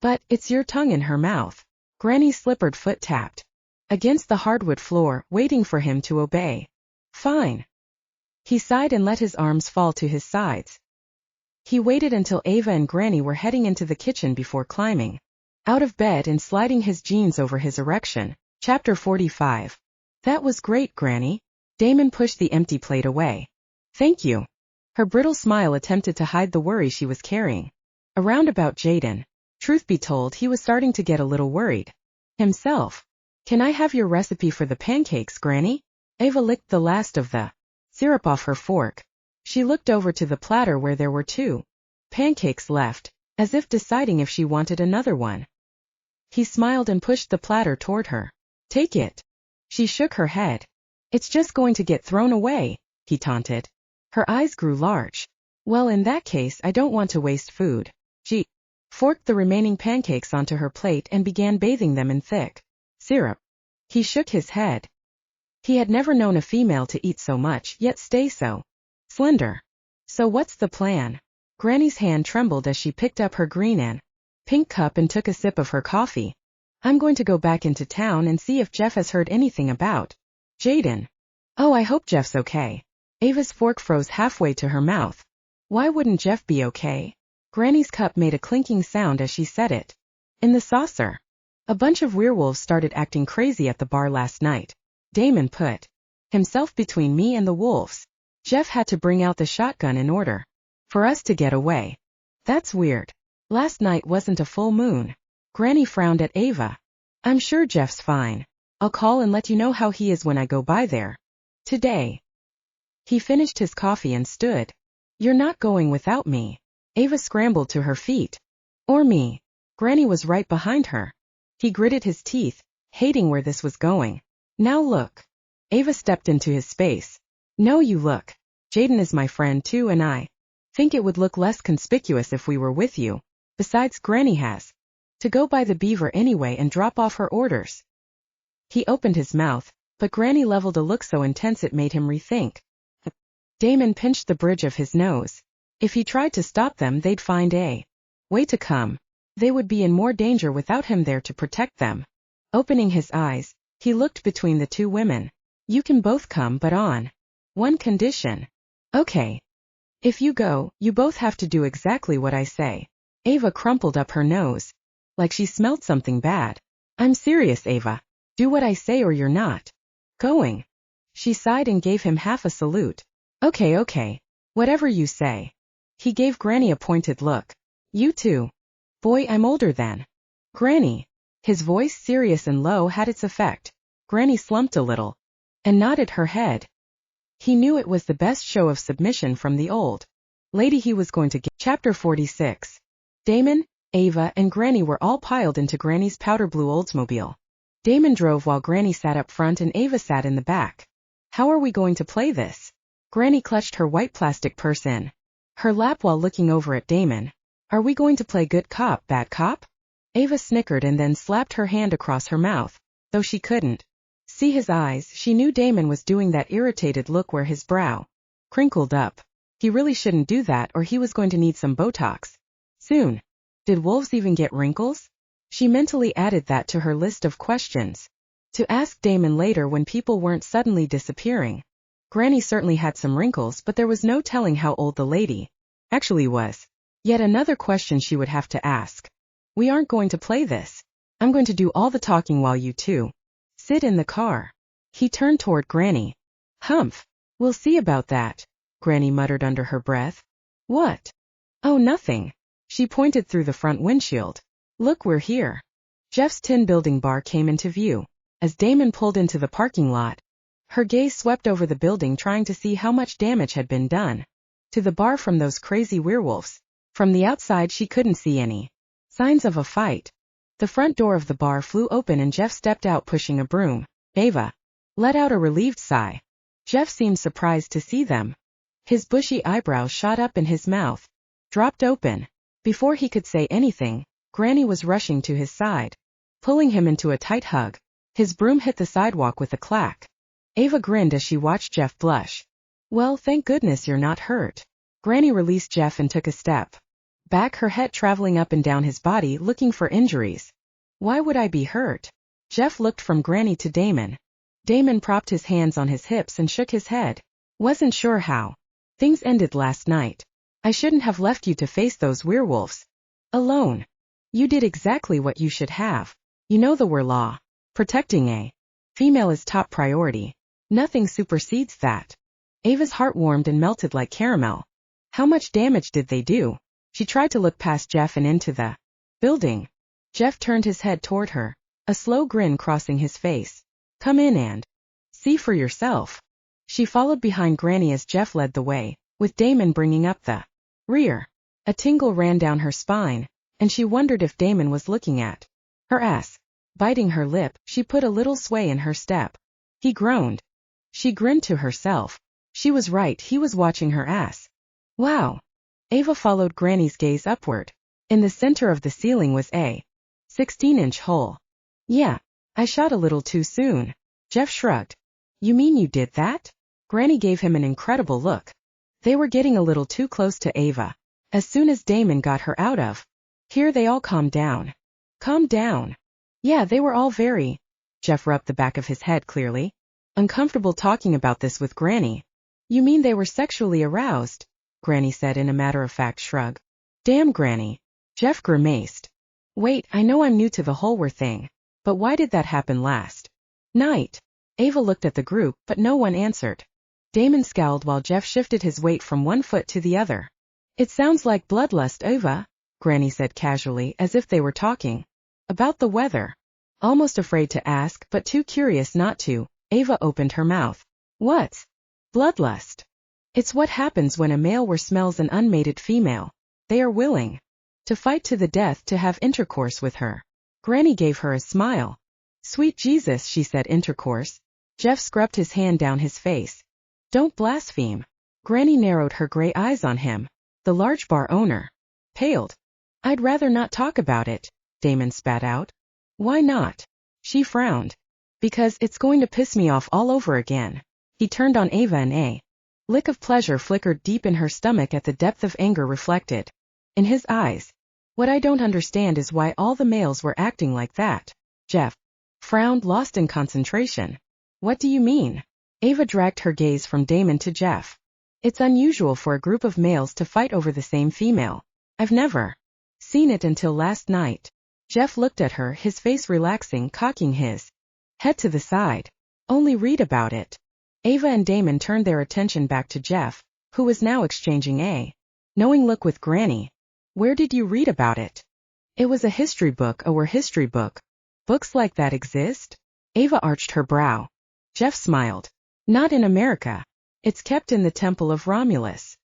Speaker 1: But it's your tongue in her mouth. Granny's slippered foot tapped against the hardwood floor, waiting for him to obey. Fine. He sighed and let his arms fall to his sides. He waited until Ava and Granny were heading into the kitchen before climbing out of bed and sliding his jeans over his erection. Chapter 45. That was great, Granny. Damon pushed the empty plate away. Thank you. Her brittle smile attempted to hide the worry she was carrying around about Jaden. Truth be told, he was starting to get a little worried himself. Can I have your recipe for the pancakes, Granny? Ava licked the last of the syrup off her fork. She looked over to the platter where there were 2 pancakes left, as if deciding if she wanted another one. He smiled and pushed the platter toward her. Take it. She shook her head. It's just going to get thrown away, he taunted. Her eyes grew large. Well, in that case, I don't want to waste food. She forked the remaining pancakes onto her plate and began bathing them in thick syrup. He shook his head. He had never known a female to eat so much, yet stay so slender. So what's the plan? Granny's hand trembled as she picked up her green and pink cup and took a sip of her coffee. I'm going to go back into town and see if Jeff has heard anything about Jaden. Oh, I hope Jeff's okay. Ava's fork froze halfway to her mouth. Why wouldn't Jeff be okay? Granny's cup made a clinking sound as she said it. In the saucer. A bunch of werewolves started acting crazy at the bar last night. Damon put himself between me and the wolves. Jeff had to bring out the shotgun in order for us to get away. That's weird. Last night wasn't a full moon. Granny frowned at Ava. I'm sure Jeff's fine. I'll call and let you know how he is when I go by there today. He finished his coffee and stood. You're not going without me. Ava scrambled to her feet. Or me. Granny was right behind her. He gritted his teeth, hating where this was going. Now look. Ava stepped into his space. No, you look. Jaden is my friend too, and I think it would look less conspicuous if we were with you. Besides, Granny has to go by the beaver anyway and drop off her orders. He opened his mouth, but Granny leveled a look so intense it made him rethink. Damon pinched the bridge of his nose. If he tried to stop them, they'd find a way to come. They would be in more danger without him there to protect them. Opening his eyes, he looked between the 2 women. You can both come, but on one condition. Okay. If you go, you both have to do exactly what I say. Ava crumpled up her nose, like she smelled something bad. I'm serious, Ava. Do what I say or you're not going. She sighed and gave him half a salute. Okay. Whatever you say. He gave Granny a pointed look. You too. Boy, I'm older than Granny. His voice, serious and low, had its effect. Granny slumped a little and nodded her head. He knew it was the best show of submission from the old lady he was going to get. Chapter 46. Damon, Ava, and Granny were all piled into Granny's powder blue Oldsmobile. Damon drove while Granny sat up front and Ava sat in the back. How are we going to play this? Granny clutched her white plastic purse in her lap while looking over at Damon. Are we going to play good cop, bad cop? Ava snickered and then slapped her hand across her mouth. Though she couldn't see his eyes, she knew Damon was doing that irritated look where his brow crinkled up. He really shouldn't do that, or he was going to need some Botox soon. Did wolves even get wrinkles? She mentally added that to her list of questions to ask Damon later when people weren't suddenly disappearing. Granny certainly had some wrinkles, but there was no telling how old the lady actually was. Yet another question she would have to ask. We aren't going to play this. I'm going to do all the talking while you 2 sit in the car. He turned toward Granny. Humph. We'll see about that, Granny muttered under her breath. What? Oh, nothing. She pointed through the front windshield. Look, we're here. Jeff's Tin Building bar came into view as Damon pulled into the parking lot. Her gaze swept over the building, trying to see how much damage had been done to the bar from those crazy werewolves. From the outside, she couldn't see any signs of a fight. The front door of the bar flew open and Jeff stepped out pushing a broom. Ava let out a relieved sigh. Jeff seemed surprised to see them. His bushy eyebrows shot up and his mouth dropped open. Before he could say anything, Granny was rushing to his side, pulling him into a tight hug. His broom hit the sidewalk with a clack. Ava grinned as she watched Jeff blush. Well, thank goodness you're not hurt. Granny released Jeff and took a step back, her head traveling up and down his body looking for injuries. Why would I be hurt? Jeff looked from Granny to Damon. Damon propped his hands on his hips and shook his head. Wasn't sure how. Things ended last night. I shouldn't have left you to face those werewolves alone. You did exactly what you should have. You know the law. Protecting a female is top priority. Nothing supersedes that. Ava's heart warmed and melted like caramel. How much damage did they do? She tried to look past Jeff and into the building. Jeff turned his head toward her, a slow grin crossing his face. Come in and see for yourself. She followed behind Granny as Jeff led the way, with Damon bringing up the rear. A tingle ran down her spine, and she wondered if Damon was looking at her ass. Biting her lip, she put a little sway in her step. He groaned. She grinned to herself. She was right, he was watching her ass. Wow. Ava followed Granny's gaze upward. In the center of the ceiling was a 16-inch hole. Yeah, I shot a little too soon. Jeff shrugged. You mean you did that? Granny gave him an incredible look. They were getting a little too close to Ava. As soon as Damon got her out of here, they all calmed down. Calmed down? Yeah, they were all very. Jeff rubbed the back of his head clearly. Uncomfortable talking about this with Granny. You mean they were sexually aroused? Granny said in a matter-of-fact shrug. Damn, Granny. Jeff grimaced. Wait, I know I'm new to the whole thing. But why did that happen last night? Ava looked at the group, but no one answered. Damon scowled while Jeff shifted his weight from one foot to the other. It sounds like bloodlust, Ava, Granny said casually, as if they were talking about the weather. Almost afraid to ask, but too curious not to, Ava opened her mouth. What's bloodlust? It's what happens when a male smells an unmated female. They are willing to fight to the death to have intercourse with her. Granny gave her a smile. Sweet Jesus, she said, intercourse. Jeff scrubbed his hand down his face. Don't blaspheme. Granny narrowed her gray eyes on him. The large bar owner paled. I'd rather not talk about it, Damon spat out. Why not? She frowned. Because it's going to piss me off all over again. He turned on Ava and a lick of pleasure flickered deep in her stomach at the depth of anger reflected in his eyes. What I don't understand is why all the males were acting like that. Jeff frowned, lost in concentration. What do you mean? Ava dragged her gaze from Damon to Jeff. It's unusual for a group of males to fight over the same female. I've never seen it until last night. Jeff looked at her, his face relaxing, cocking his head to the side. Only read about it. Ava and Damon turned their attention back to Jeff, who was now exchanging a knowing look with Granny. Where did you read about it? It was a history book. Oh, a history book. Books like that exist? Ava arched her brow. Jeff smiled. Not in America. It's kept in the Temple of Romulus.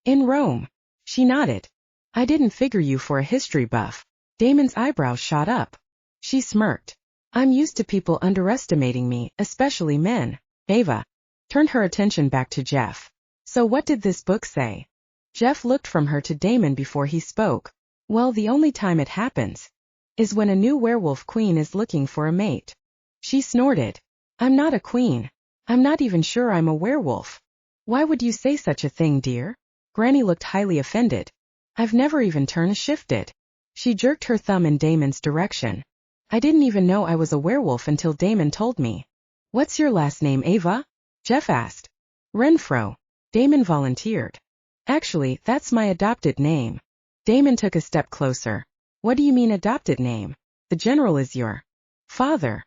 Speaker 1: In Rome. She nodded. I didn't figure you for a history buff. Damon's eyebrows shot up. She smirked. I'm used to people underestimating me, especially men. Ava turned her attention back to Jeff. So what did this book say? Jeff looked from her to Damon before he spoke. Well, the only time it happens is when a new werewolf queen is looking for a mate. She snorted. I'm not a queen. I'm not even sure I'm a werewolf. Why would you say such a thing, dear? Granny looked highly offended. I've never even shifted. She jerked her thumb in Damon's direction. I didn't even know I was a werewolf until Damon told me. What's your last name, Ava? Jeff asked. Renfro. Damon volunteered. Actually, that's my adopted name. Damon took a step closer. What do you mean adopted name? The general is your father.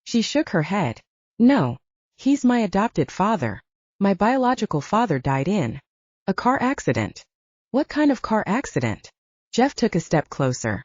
Speaker 1: She shook her head. No. He's my adopted father. My biological father died in a car accident. What kind of car accident? Jeff took a step closer.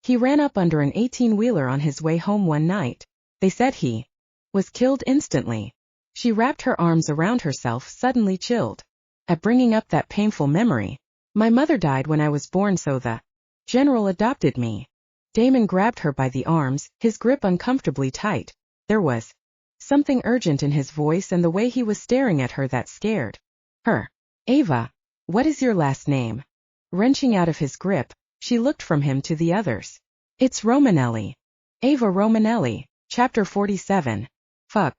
Speaker 1: He ran up under an 18-wheeler on his way home one night. They said he was killed instantly. She wrapped her arms around herself, suddenly chilled at bringing up that painful memory. My mother died when I was born, so the general adopted me. Damon grabbed her by the arms, his grip uncomfortably tight. There was something urgent in his voice and the way he was staring at her that scared her. Ava, what is your last name? Wrenching out of his grip, she looked from him to the others. It's Romanelli. Ava Romanelli. Chapter 47. Fuck.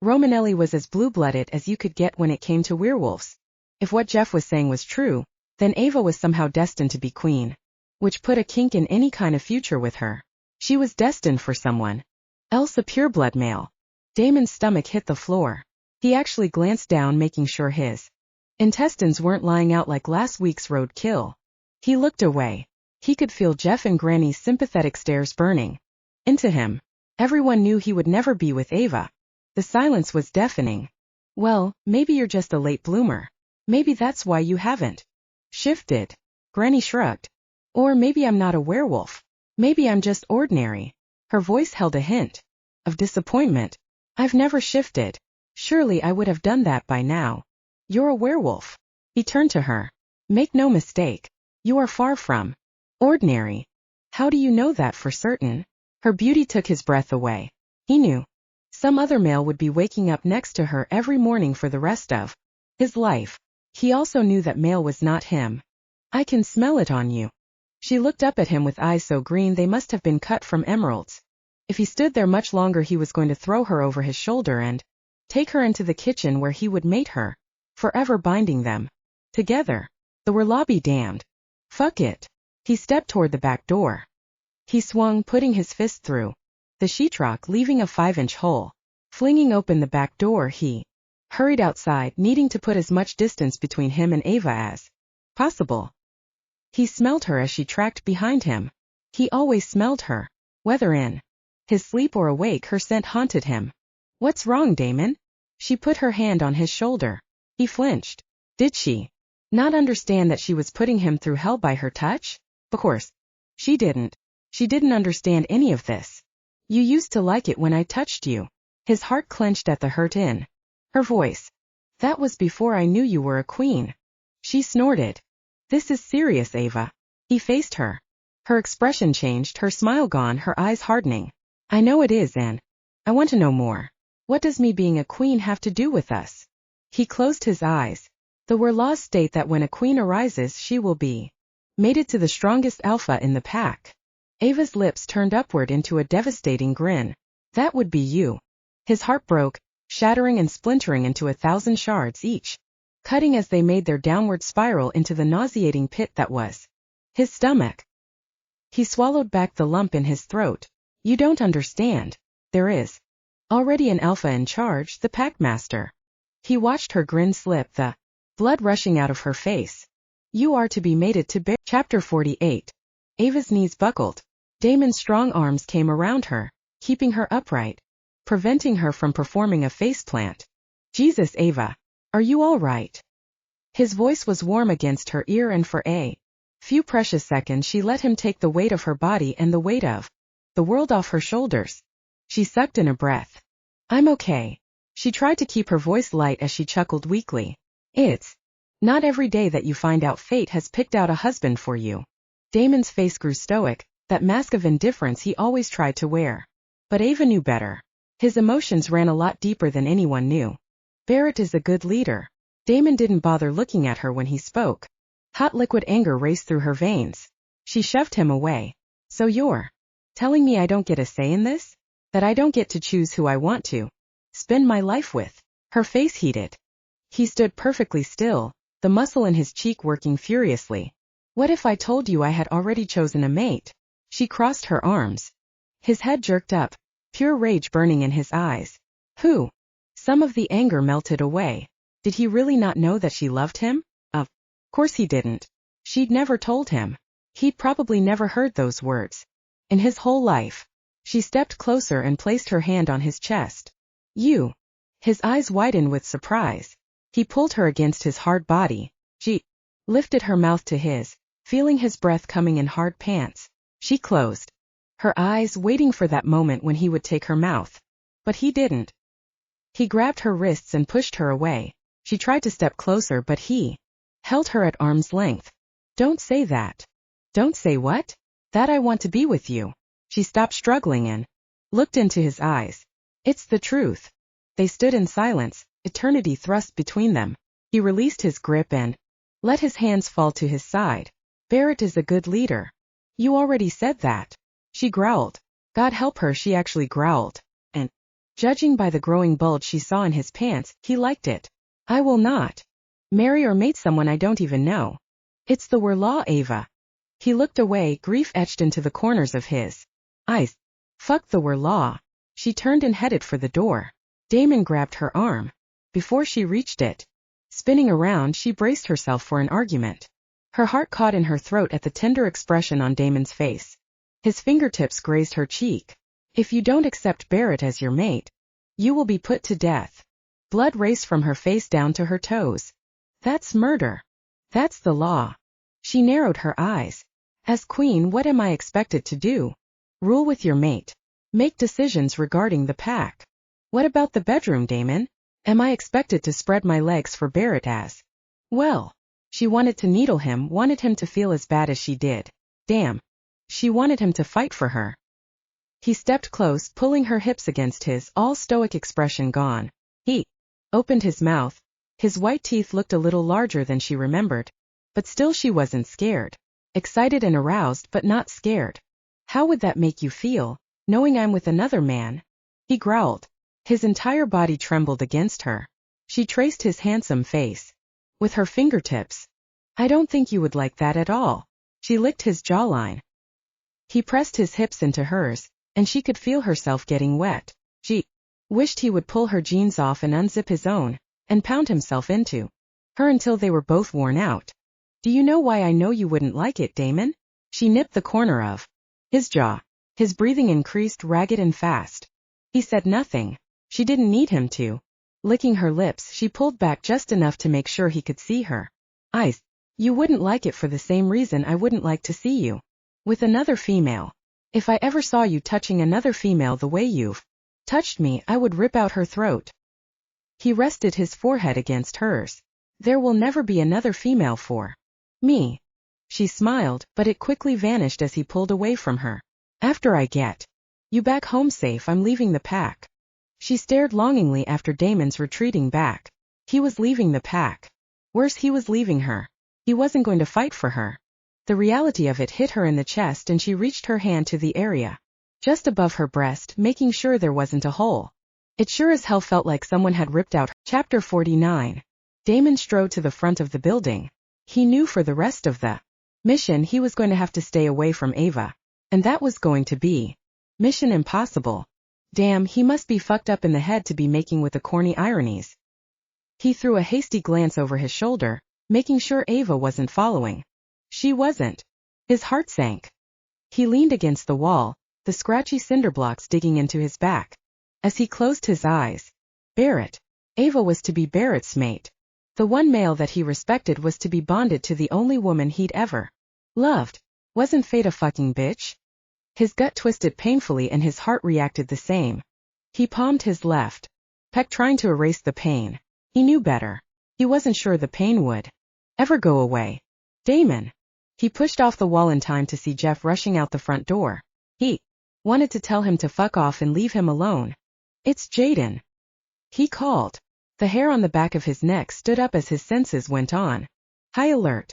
Speaker 1: Romanelli was as blue-blooded as you could get when it came to werewolves. If what Jeff was saying was true, then Ava was somehow destined to be queen, which put a kink in any kind of future with her. She was destined for someone else, a pureblood male. Damon's stomach hit the floor. He actually glanced down, making sure his intestines weren't lying out like last week's roadkill. He looked away. He could feel Jeff and Granny's sympathetic stares burning into him. Everyone knew he would never be with Ava. The silence was deafening. Well, maybe you're just a late bloomer. Maybe that's why you haven't shifted. Granny shrugged. Or maybe I'm not a werewolf. Maybe I'm just ordinary. Her voice held a hint of disappointment. I've never shifted. Surely I would have done that by now. You're a werewolf. He turned to her. Make no mistake. You are far from ordinary. How do you know that for certain? Her beauty took his breath away. He knew some other male would be waking up next to her every morning for the rest of his life. He also knew that male was not him. I can smell it on you. She looked up at him with eyes so green they must have been cut from emeralds. If he stood there much longer, he was going to throw her over his shoulder and take her into the kitchen where he would mate her, forever binding them together. The Werewolf be damned. Fuck it. He stepped toward the back door. He swung, putting his fist through the sheetrock, leaving a 5-inch hole. Flinging open the back door, he hurried outside, needing to put as much distance between him and Ava as possible. He smelled her as she tracked behind him. He always smelled her. Whether in his sleep or awake, her scent haunted him. What's wrong, Damon? She put her hand on his shoulder. He flinched. Did she not understand that she was putting him through hell by her touch? Of course, she didn't. She didn't understand any of this. You used to like it when I touched you. His heart clenched at the hurt in her voice. That was before I knew you were a queen. She snorted. This is serious, Ava. He faced her. Her expression changed, her smile gone, her eyes hardening. I know it is, and I want to know more. What does me being a queen have to do with us? He closed his eyes. The laws state that when a queen arises, she will be mated to the strongest alpha in the pack. Ava's lips turned upward into a devastating grin. That would be you. His heart broke, shattering and splintering into 1,000 shards each, cutting as they made their downward spiral into the nauseating pit that was his stomach. He swallowed back the lump in his throat. You don't understand. There is already an alpha in charge, the packmaster. He watched her grin slip, the blood rushing out of her face. You are to be mated to bear. Chapter 48. Ava's knees buckled. Damon's strong arms came around her, keeping her upright, preventing her from performing a faceplant. Jesus, Ava. Are you all right? His voice was warm against her ear, and for a few precious seconds she let him take the weight of her body and the weight of the world off her shoulders. She sucked in a breath. I'm okay. She tried to keep her voice light as she chuckled weakly. It's not every day that you find out fate has picked out a husband for you. Damon's face grew stoic, that mask of indifference he always tried to wear. But Ava knew better. His emotions ran a lot deeper than anyone knew. Barrett is a good leader. Damon didn't bother looking at her when he spoke. Hot liquid anger raced through her veins. She shoved him away. So you're telling me I don't get a say in this? That I don't get to choose who I want to spend my life with? Her face heated. He stood perfectly still, the muscle in his cheek working furiously. What if I told you I had already chosen a mate? She crossed her arms. His head jerked up, pure rage burning in his eyes. Who? Some of the anger melted away. Did he really not know that she loved him? Of course he didn't. She'd never told him. He'd probably never heard those words in his whole life. She stepped closer and placed her hand on his chest. You. His eyes widened with surprise. He pulled her against his hard body. She lifted her mouth to his, feeling his breath coming in hard pants. She closed her eyes, waiting for that moment when he would take her mouth. But he didn't. He grabbed her wrists and pushed her away. She tried to step closer, but he held her at arm's length. Don't say that. Don't say what? That I want to be with you. She stopped struggling and looked into his eyes. It's the truth. They stood in silence, eternity thrust between them. He released his grip and let his hands fall to his side. Barrett is a good leader. You already said that. She growled. God help her, she actually growled. Judging by the growing bulge she saw in his pants, he liked it. I will not marry or mate someone I don't even know. It's the law, Ava. He looked away, grief etched into the corners of his eyes. Fuck the law. She turned and headed for the door. Damon grabbed her arm. Before she reached it, spinning around, she braced herself for an argument. Her heart caught in her throat at the tender expression on Damon's face. His fingertips grazed her cheek. If you don't accept Barrett as your mate, you will be put to death. Blood raced from her face down to her toes. That's murder. That's the law. She narrowed her eyes. As queen, what am I expected to do? Rule with your mate. Make decisions regarding the pack. What about the bedroom, Damon? Am I expected to spread my legs for Barrett as well? She wanted to needle him, wanted him to feel as bad as she did. Damn. She wanted him to fight for her. He stepped close, pulling her hips against his, all stoic expression gone. He opened his mouth. His white teeth looked a little larger than she remembered. But still she wasn't scared. Excited and aroused, but not scared. How would that make you feel, knowing I'm with another man? He growled. His entire body trembled against her. She traced his handsome face with her fingertips. I don't think you would like that at all. She licked his jawline. He pressed his hips into hers, and she could feel herself getting wet. She wished he would pull her jeans off and unzip his own, and pound himself into her until they were both worn out. Do you know why I know you wouldn't like it, Damon? She nipped the corner of his jaw. His breathing increased, ragged and fast. He said nothing. She didn't need him to. Licking her lips, she pulled back just enough to make sure he could see her eyes. You wouldn't like it for the same reason I wouldn't like to see you with another female. If I ever saw you touching another female the way you've touched me, I would rip out her throat. He rested his forehead against hers. There will never be another female for me. She smiled, but it quickly vanished as he pulled away from her. After I get you back home safe, I'm leaving the pack. She stared longingly after Damon's retreating back. He was leaving the pack. Worse, he was leaving her. He wasn't going to fight for her. The reality of it hit her in the chest and she reached her hand to the area just above her breast, making sure there wasn't a hole. It sure as hell felt like someone had ripped out her. Chapter 49. Damon strode to the front of the building. He knew for the rest of the mission he was going to have to stay away from Ava. And that was going to be mission impossible. Damn, he must be fucked up in the head to be making with the corny ironies. He threw a hasty glance over his shoulder, making sure Ava wasn't following. She wasn't. His heart sank. He leaned against the wall, the scratchy cinder blocks digging into his back. As he closed his eyes, Barrett. Ava was to be Barrett's mate. The one male that he respected was to be bonded to the only woman he'd ever loved. Wasn't fate a fucking bitch? His gut twisted painfully and his heart reacted the same. He palmed his left pec, trying to erase the pain. He knew better. He wasn't sure the pain would ever go away. Damon. He pushed off the wall in time to see Jeff rushing out the front door. He wanted to tell him to fuck off and leave him alone. It's Jaden. He called. The hair on the back of his neck stood up as his senses went on high alert.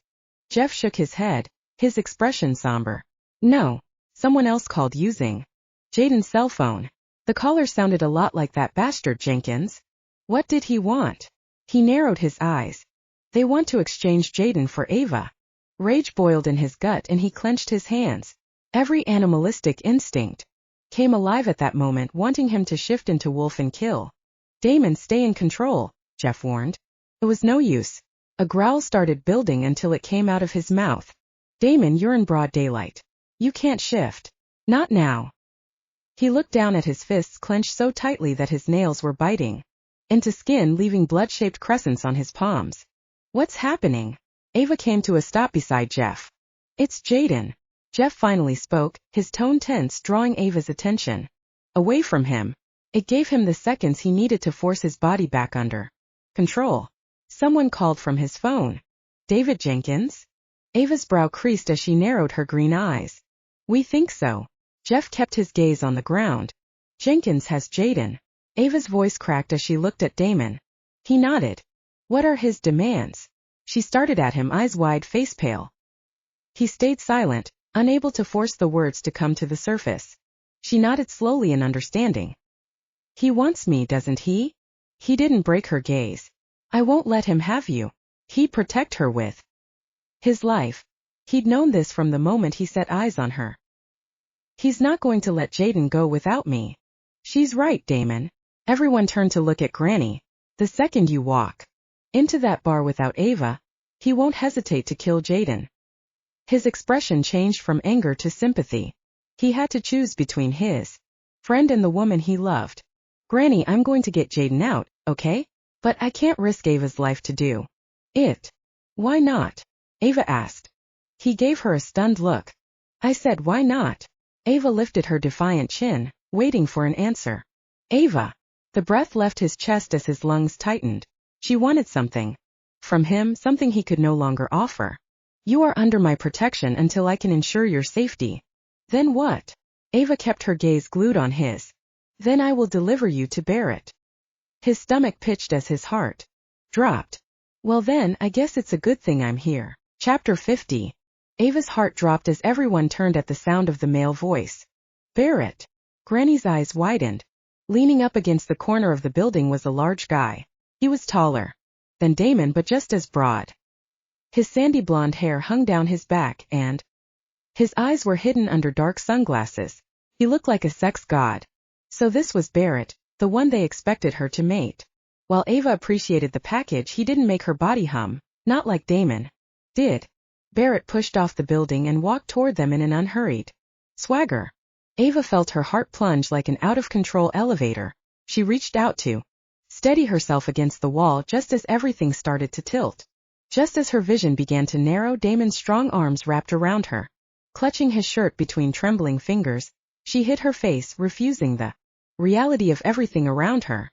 Speaker 1: Jeff shook his head, his expression somber. No. Someone else called using Jaden's cell phone. The caller sounded a lot like that bastard Jenkins. What did he want? He narrowed his eyes. They want to exchange Jaden for Ava. Rage boiled in his gut and he clenched his hands. Every animalistic instinct came alive at that moment, wanting him to shift into wolf and kill. Damon, stay in control, Jeff warned. It was no use. A growl started building until it came out of his mouth. Damon, you're in broad daylight. You can't shift. Not now. He looked down at his fists clenched so tightly that his nails were biting into skin, leaving blood-shaped crescents on his palms. What's happening? Ava came to a stop beside Jeff. It's Jaden. Jeff finally spoke, his tone tense, drawing Ava's attention away from him. It gave him the seconds he needed to force his body back under control. Someone called from his phone. David Jenkins? Ava's brow creased as she narrowed her green eyes. We think so. Jeff kept his gaze on the ground. Jenkins has Jaden. Ava's voice cracked as she looked at Damon. He nodded. What are his demands? She started at him, eyes wide, face pale. He stayed silent, unable to force the words to come to the surface. She nodded slowly in understanding. He wants me, doesn't he? He didn't break her gaze. I won't let him have you. He'd protect her with his life. He'd known this from the moment he set eyes on her. He's not going to let Jaden go without me. She's right, Damon. Everyone turned to look at Granny. The second you walk into that bar without Ava, he won't hesitate to kill Jaden. His expression changed from anger to sympathy. He had to choose between his friend and the woman he loved. Granny, I'm going to get Jaden out, okay? But I can't risk Ava's life to do it. Why not? Ava asked. He gave her a stunned look. I said why not? Ava lifted her defiant chin, waiting for an answer. Ava. The breath left his chest as his lungs tightened. She wanted something from him, something he could no longer offer. You are under my protection until I can ensure your safety. Then what? Ava kept her gaze glued on his. Then I will deliver you to Barrett. His stomach pitched as his heart dropped. Well then, I guess it's a good thing I'm here. Chapter 50. Ava's heart dropped as everyone turned at the sound of the male voice. Barrett. Granny's eyes widened. Leaning up against the corner of the building was a large guy. He was taller than Damon but just as broad. His sandy blonde hair hung down his back and his eyes were hidden under dark sunglasses. He looked like a sex god. So this was Barrett, the one they expected her to mate. While Ava appreciated the package, he didn't make her body hum, not like Damon did. Barrett pushed off the building and walked toward them in an unhurried swagger. Ava felt her heart plunge like an out-of-control elevator. She reached out to steady herself against the wall just as everything started to tilt. Just as her vision began to narrow, Damon's strong arms wrapped around her. Clutching his shirt between trembling fingers, she hid her face, refusing the reality of everything around her.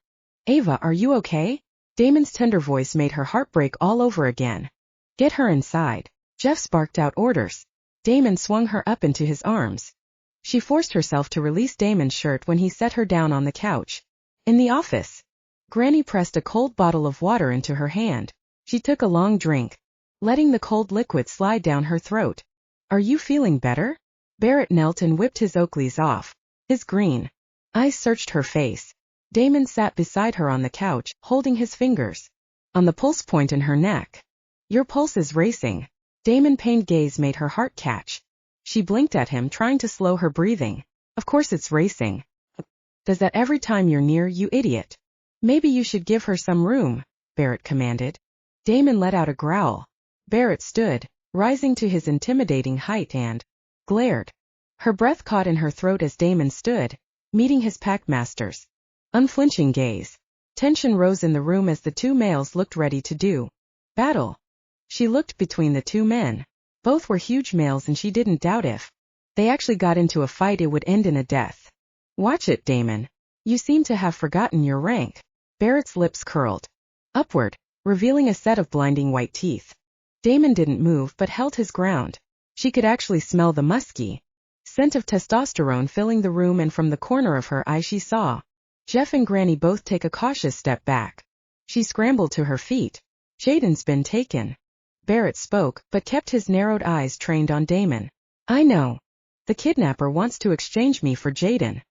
Speaker 1: Ava, are you okay? Damon's tender voice made her heart break all over again. Get her inside. Jeff sparked out orders. Damon swung her up into his arms. She forced herself to release Damon's shirt when he set her down on the couch. In the office, Granny pressed a cold bottle of water into her hand. She took a long drink, letting the cold liquid slide down her throat. Are you feeling better? Barrett knelt and whipped his Oakleys off. His green eyes searched her face. Damon sat beside her on the couch, holding his fingers on the pulse point in her neck. Your pulse is racing. Damon's pained gaze made her heart catch. She blinked at him, trying to slow her breathing. Of course it's racing. Does that every time you're near, you idiot? Maybe you should give her some room, Barrett commanded. Damon let out a growl. Barrett stood, rising to his intimidating height and glared. Her breath caught in her throat as Damon stood, meeting his packmaster's unflinching gaze. Tension rose in the room as the two males looked ready to do battle. She looked between the two men. Both were huge males and she didn't doubt if they actually got into a fight it would end in a death. Watch it, Damon. You seem to have forgotten your rank. Barrett's lips curled upward, revealing a set of blinding white teeth. Damon didn't move but held his ground. She could actually smell the musky scent of testosterone filling the room, and from the corner of her eye she saw Jeff and Granny both take a cautious step back. She scrambled to her feet. Jaden's been taken. Barrett spoke, but kept his narrowed eyes trained on Damon. I know. The kidnapper wants to exchange me for Jaden.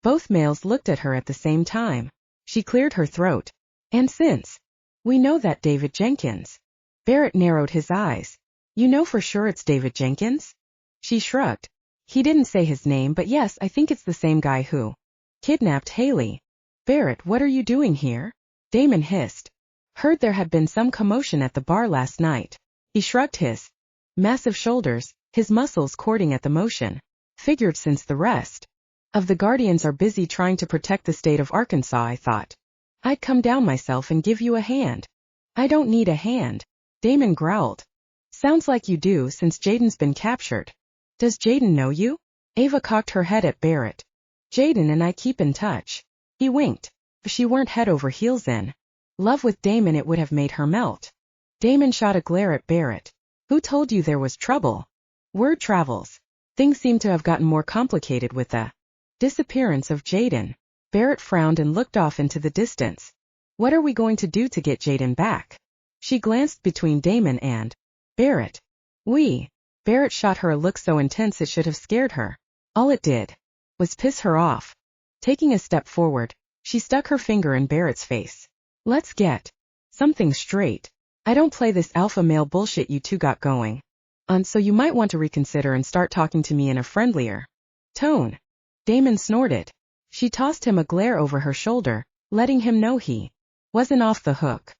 Speaker 1: Both males looked at her at the same time. She cleared her throat. And since we know that David Jenkins. Barrett narrowed his eyes. You know for sure it's David Jenkins? She shrugged. He didn't say his name, but yes, I think it's the same guy who kidnapped Haley. Barrett, what are you doing here? Damon hissed. Heard there had been some commotion at the bar last night. He shrugged his massive shoulders, his muscles cording at the motion. Figured since the rest of the Guardians are busy trying to protect the state of Arkansas, I thought I'd come down myself and give you a hand. I don't need a hand. Damon growled. Sounds like you do, since Jaden's been captured. Does Jaden know you? Ava cocked her head at Barrett. Jaden and I keep in touch. He winked. If she weren't head over heels in love with Damon, it would have made her melt. Damon shot a glare at Barrett. Who told you there was trouble? Word travels. Things seem to have gotten more complicated with the disappearance of Jaden. Barrett frowned and looked off into the distance. What are we going to do to get Jaden back? She glanced between Damon and Barrett. Barrett shot her a look so intense it should have scared her. All it did was piss her off. Taking a step forward, She stuck her finger in Barrett's face. Let's get something straight. I don't play this alpha male bullshit you two got going on, so you might want to reconsider and start talking to me in a friendlier tone. Damon snorted. She tossed him a glare over her shoulder, letting him know he wasn't off the hook.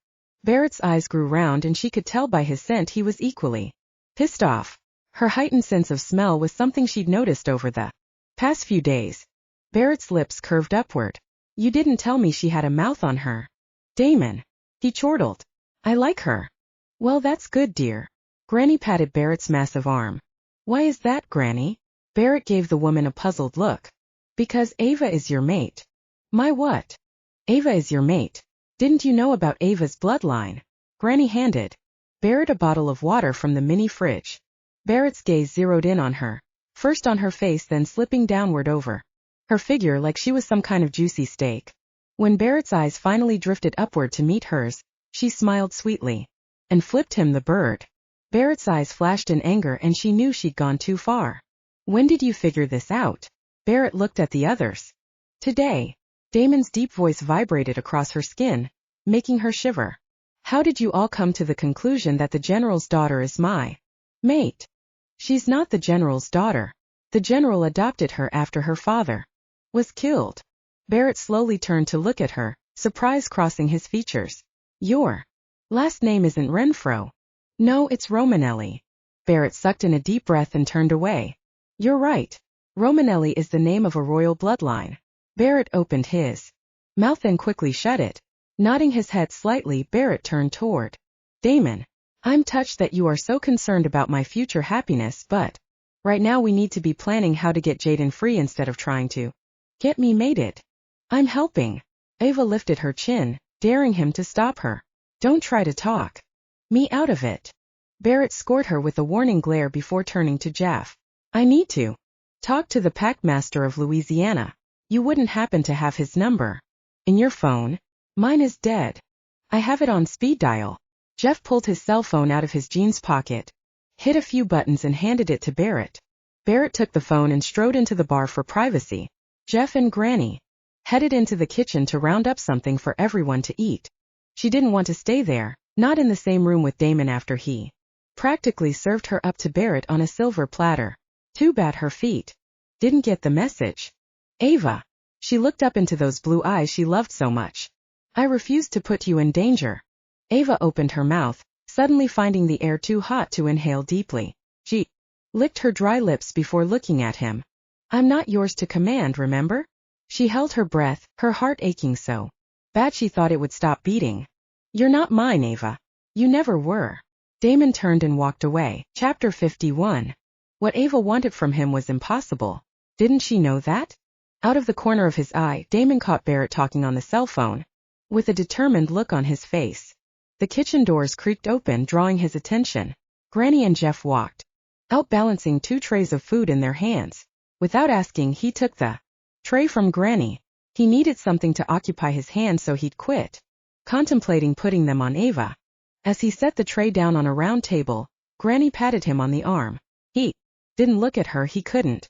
Speaker 1: Barrett's eyes grew round and she could tell by his scent he was equally pissed off. Her heightened sense of smell was something she'd noticed over the past few days. Barrett's lips curved upward. You didn't tell me she had a mouth on her. Damon. He chortled. I like her. Well, that's good, dear. Granny patted Barrett's massive arm. Why is that, Granny? Barrett gave the woman a puzzled look. Because Ava is your mate. My what? Ava is your mate. Didn't you know about Ava's bloodline? Granny handed Barrett a bottle of water from the mini fridge. Barrett's gaze zeroed in on her, first on her face then slipping downward over her figure like she was some kind of juicy steak. When Barrett's eyes finally drifted upward to meet hers, she smiled sweetly and flipped him the bird. Barrett's eyes flashed in anger and she knew she'd gone too far. When did you figure this out? Barrett looked at the others. Today. Damon's deep voice vibrated across her skin, making her shiver. How did you all come to the conclusion that the general's daughter is my mate? She's not the general's daughter. The general adopted her after her father was killed. Barrett slowly turned to look at her, surprise crossing his features. Your last name isn't Renfro. No, it's Romanelli. Barrett sucked in a deep breath and turned away. You're right. Romanelli is the name of a royal bloodline. Barrett opened his mouth and quickly shut it. Nodding his head slightly, Barrett turned toward Damon. I'm touched that you are so concerned about my future happiness, but right now we need to be planning how to get Jaden free instead of trying to get me mated. I'm helping. Ava lifted her chin, daring him to stop her. Don't try to talk me out of it. Barrett scored her with a warning glare before turning to Jeff. I need to talk to the Packmaster of Louisiana. You wouldn't happen to have his number in your phone? Mine is dead. I have it on speed dial. Jeff pulled his cell phone out of his jeans pocket, hit a few buttons and handed it to Barrett. Barrett took the phone and strode into the bar for privacy. Jeff and Granny headed into the kitchen to round up something for everyone to eat. She didn't want to stay there, not in the same room with Damon after he practically served her up to Barrett on a silver platter. Too bad her feet didn't get the message. Ava. She looked up into those blue eyes she loved so much. I refuse to put you in danger. Ava opened her mouth, suddenly finding the air too hot to inhale deeply. She licked her dry lips before looking at him. I'm not yours to command, remember? She held her breath, her heart aching so bad she thought it would stop beating. You're not mine, Ava. You never were. Damon turned and walked away. Chapter 51. What Ava wanted from him was impossible. Didn't she know that? Out of the corner of his eye, Damon caught Barrett talking on the cell phone, with a determined look on his face. The kitchen doors creaked open, drawing his attention. Granny and Jeff walked out, balancing 2 trays of food in their hands. Without asking, he took the tray from Granny. He needed something to occupy his hands, so he'd quit contemplating putting them on Ava. As he set the tray down on a round table, Granny patted him on the arm. He didn't look at her, he couldn't.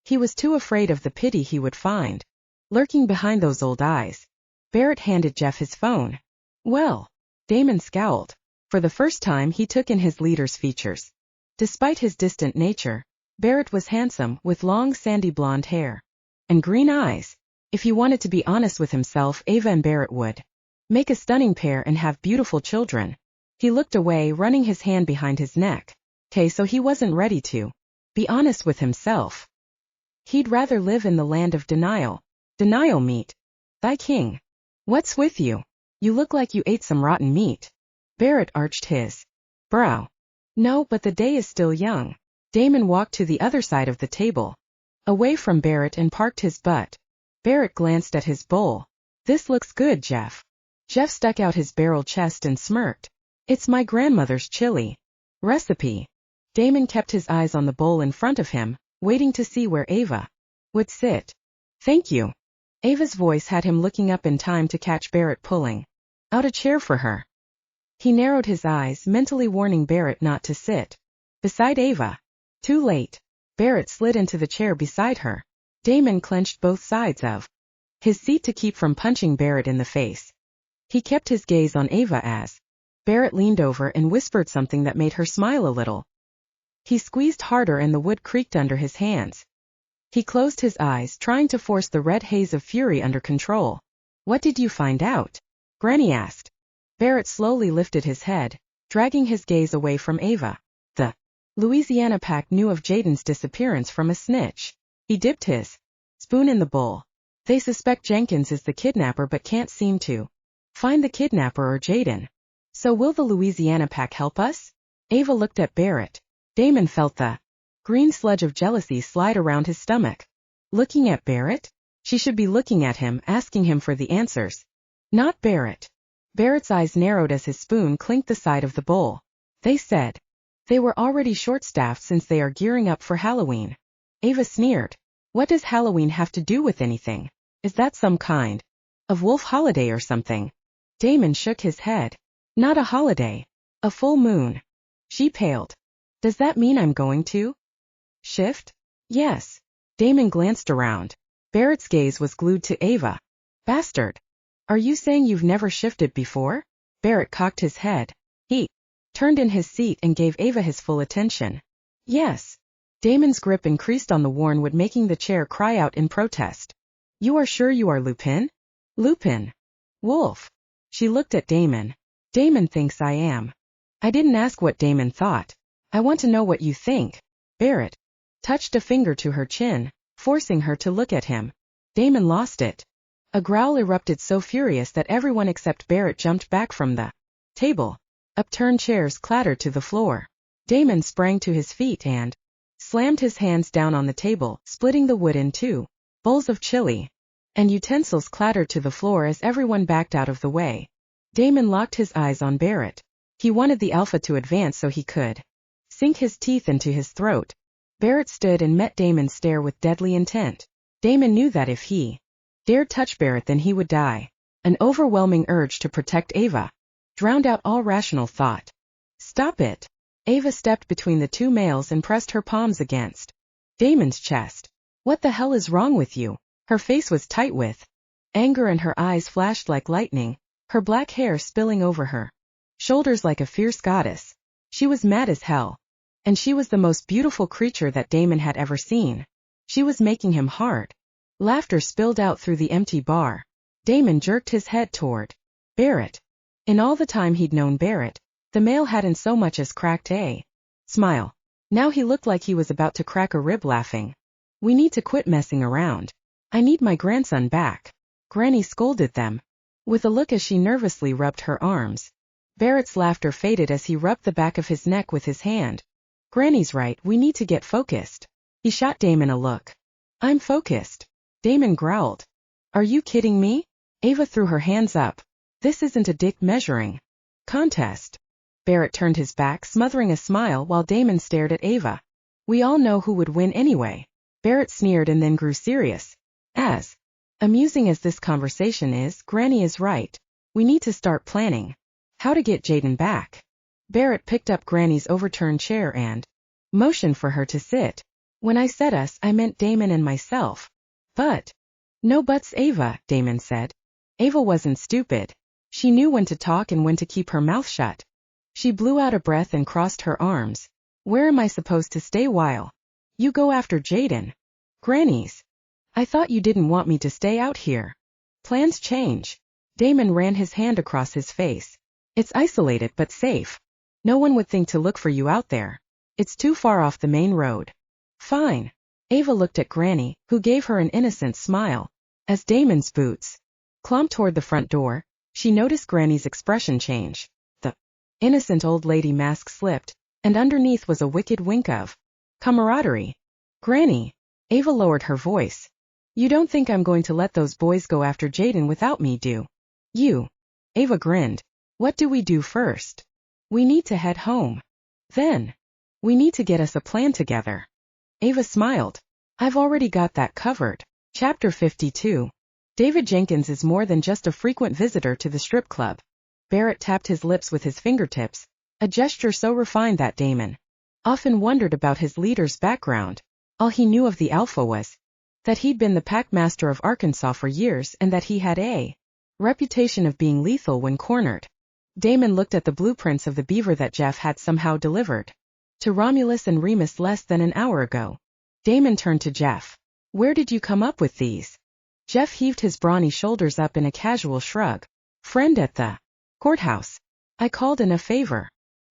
Speaker 1: He was too afraid of the pity he would find lurking behind those old eyes. Barrett handed Jeff his phone. Well, Damon scowled. For the first time he took in his leader's features. Despite his distant nature, Barrett was handsome, with long sandy blonde hair and green eyes. If he wanted to be honest with himself, Ava and Barrett would make a stunning pair and have beautiful children. He looked away, running his hand behind his neck. So he wasn't ready to be honest with himself. He'd rather live in the land of denial. Denial meat. Thy king. What's with you? You look like you ate some rotten meat. Barrett arched his brow. No, but the day is still young. Damon walked to the other side of the table, away from Barrett, and parked his butt. Barrett glanced at his bowl. This looks good, Jeff. Jeff stuck out his barrel chest and smirked. It's my grandmother's chili recipe. Damon kept his eyes on the bowl in front of him, waiting to see where Ava would sit. Thank you. Ava's voice had him looking up in time to catch Barrett pulling out a chair for her. He narrowed his eyes, mentally warning Barrett not to sit beside Ava. Too late. Barrett slid into the chair beside her. Damon clenched both sides of his seat to keep from punching Barrett in the face. He kept his gaze on Ava as Barrett leaned over and whispered something that made her smile a little. He squeezed harder and the wood creaked under his hands. He closed his eyes, trying to force the red haze of fury under control. What did you find out? Granny asked. Barrett slowly lifted his head, dragging his gaze away from Ava. The Louisiana pack knew of Jaden's disappearance from a snitch. He dipped his spoon in the bowl. They suspect Jenkins is the kidnapper but can't seem to find the kidnapper or Jaden. So will the Louisiana pack help us? Ava looked at Barrett. Damon felt the green sludge of jealousy slide around his stomach. Looking at Barrett? She should be looking at him, asking him for the answers. Not Barrett. Barrett's eyes narrowed as his spoon clinked the side of the bowl. They said they were already short-staffed since they are gearing up for Halloween. Ava sneered. What does Halloween have to do with anything? Is that some kind of wolf holiday or something? Damon shook his head. Not a holiday. A full moon. She paled. Does that mean I'm going to shift? Yes. Damon glanced around. Barrett's gaze was glued to Ava. Bastard. Are you saying you've never shifted before? Barrett cocked his head. He turned in his seat and gave Ava his full attention. Yes. Damon's grip increased on the wornwood, making the chair cry out in protest. You are sure you are Lupin? Lupin. Wolf. She looked at Damon. Damon thinks I am. I didn't ask what Damon thought. I want to know what you think. Barrett touched a finger to her chin, forcing her to look at him. Damon lost it. A growl erupted so furious that everyone except Barrett jumped back from the table. Upturned chairs clattered to the floor. Damon sprang to his feet and slammed his hands down on the table, splitting the wood in two. Bowls of chili and utensils clattered to the floor as everyone backed out of the way. Damon locked his eyes on Barrett. He wanted the alpha to advance so he could sink his teeth into his throat. Barrett stood and met Damon's stare with deadly intent. Damon knew that if he dared touch Barrett then he would die. An overwhelming urge to protect Ava drowned out all rational thought. Stop it. Ava stepped between the two males and pressed her palms against Damon's chest. What the hell is wrong with you? Her face was tight with anger and her eyes flashed like lightning, her black hair spilling over her shoulders like a fierce goddess. She was mad as hell. And she was the most beautiful creature that Damon had ever seen. She was making him hard. Laughter spilled out through the empty bar. Damon jerked his head toward Barrett. In all the time he'd known Barrett, the male hadn't so much as cracked a smile. Now he looked like he was about to crack a rib laughing. We need to quit messing around. I need my grandson back. Granny scolded them, with a look as she nervously rubbed her arms. Barrett's laughter faded as he rubbed the back of his neck with his hand. Granny's right, we need to get focused. He shot Damon a look. I'm focused. Damon growled. Are you kidding me? Ava threw her hands up. This isn't a dick measuring contest. Barrett turned his back, smothering a smile while Damon stared at Ava. We all know who would win anyway. Barrett sneered and then grew serious. As amusing as this conversation is, Granny is right. We need to start planning how to get Jaden back. Barrett picked up Granny's overturned chair and motioned for her to sit. When I said us, I meant Damon and myself. But no buts, Ava, Damon said. Ava wasn't stupid. She knew when to talk and when to keep her mouth shut. She blew out a breath and crossed her arms. Where am I supposed to stay while you go after Jaden? Granny's. I thought you didn't want me to stay out here. Plans change. Damon ran his hand across his face. It's isolated but safe. No one would think to look for you out there. It's too far off the main road. Fine. Ava looked at Granny, who gave her an innocent smile. As Damon's boots clomped toward the front door, she noticed Granny's expression change. The innocent old lady mask slipped, and underneath was a wicked wink of camaraderie. Granny. Ava lowered her voice. You don't think I'm going to let those boys go after Jaden without me, do you? Ava grinned. What do we do first? We need to head home. Then we need to get us a plan together. Ava smiled. I've already got that covered. Chapter 52. David Jenkins is more than just a frequent visitor to the strip club. Barrett tapped his lips with his fingertips, a gesture so refined that Damon often wondered about his leader's background. All he knew of the alpha was that he'd been the packmaster of Arkansas for years and that he had a reputation of being lethal when cornered. Damon looked at the blueprints of the beaver that Jeff had somehow delivered to Romulus and Remus less than an hour ago. Damon turned to Jeff. Where did you come up with these? Jeff heaved his brawny shoulders up in a casual shrug. Friend at the courthouse. I called in a favor.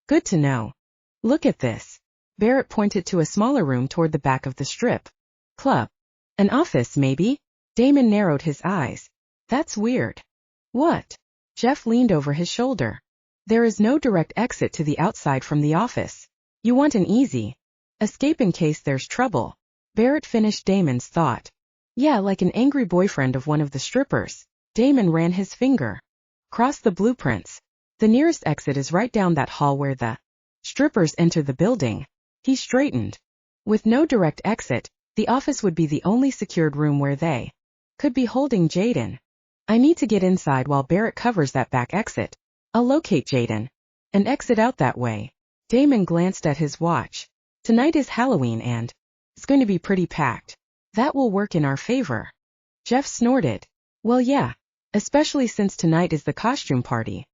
Speaker 1: Good to know. Look at this. Barrett pointed to a smaller room toward the back of the strip club. An office, maybe? Damon narrowed his eyes. That's weird. What? Jeff leaned over his shoulder. There is no direct exit to the outside from the office. You want an easy escape in case there's trouble. Barrett finished Damon's thought. Yeah, like an angry boyfriend of one of the strippers. Damon ran his finger across the blueprints. The nearest exit is right down that hall where the strippers enter the building. He straightened. With no direct exit, the office would be the only secured room where they could be holding Jaden. I need to get inside while Barrett covers that back exit. I'll locate Jaden and exit out that way. Damon glanced at his watch. Tonight is Halloween and it's going to be pretty packed. That will work in our favor. Jeff snorted. Well, yeah, especially since tonight is the costume party.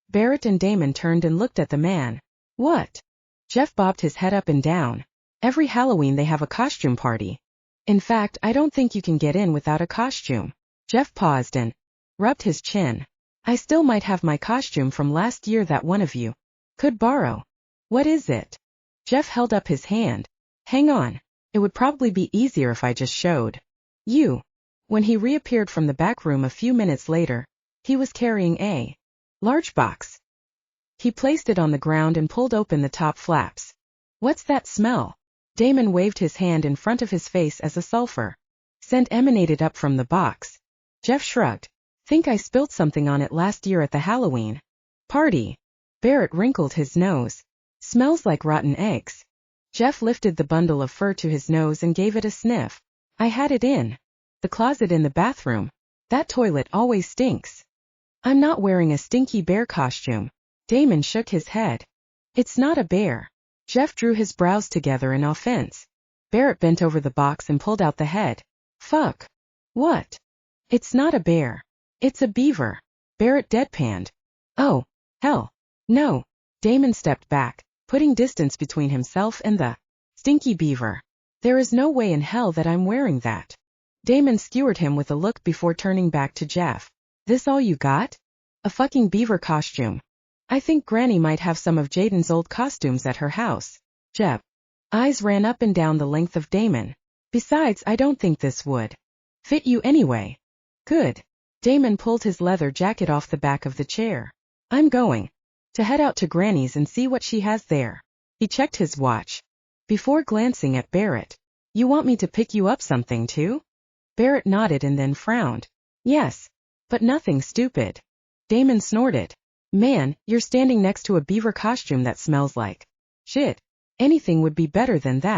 Speaker 1: Barrett and Damon turned and looked at the man. What? Jeff bobbed his head up and down. Every Halloween they have a costume party. In fact, I don't think you can get in without a costume. Jeff paused and rubbed his chin. I still might have my costume from last year that one of you could borrow. What is it? Jeff held up his hand. Hang on. It would probably be easier if I just showed you. When he reappeared from the back room a few minutes later, he was carrying a large box. He placed it on the ground and pulled open the top flaps. What's that smell? Damon waved his hand in front of his face as a sulfur scent emanated up from the box. Jeff shrugged. Think I spilled something on it last year at the Halloween party. Barrett wrinkled his nose. Smells like rotten eggs. Jeff lifted the bundle of fur to his nose and gave it a sniff. I had it in the closet in the bathroom. That toilet always stinks. I'm not wearing a stinky bear costume. Damon shook his head. It's not a bear. Jeff drew his brows together in offense. Barrett bent over the box and pulled out the head. Fuck. What? It's not a bear. It's a beaver. Barrett deadpanned. Oh, hell. No. Damon stepped back, putting distance between himself and the stinky beaver. There is no way in hell that I'm wearing that. Damon skewered him with a look before turning back to Jeff. This all you got? A fucking beaver costume. I think Granny might have some of Jaden's old costumes at her house. Jeff's eyes ran up and down the length of Damon. Besides, I don't think this would fit you anyway. Good. Damon pulled his leather jacket off the back of the chair. I'm going to head out to Granny's and see what she has there. He checked his watch before glancing at Barrett. You want me to pick you up something too? Barrett nodded and then frowned. Yes, but nothing stupid. Damon snorted. Man, you're standing next to a beaver costume that smells like shit. Anything would be better than that.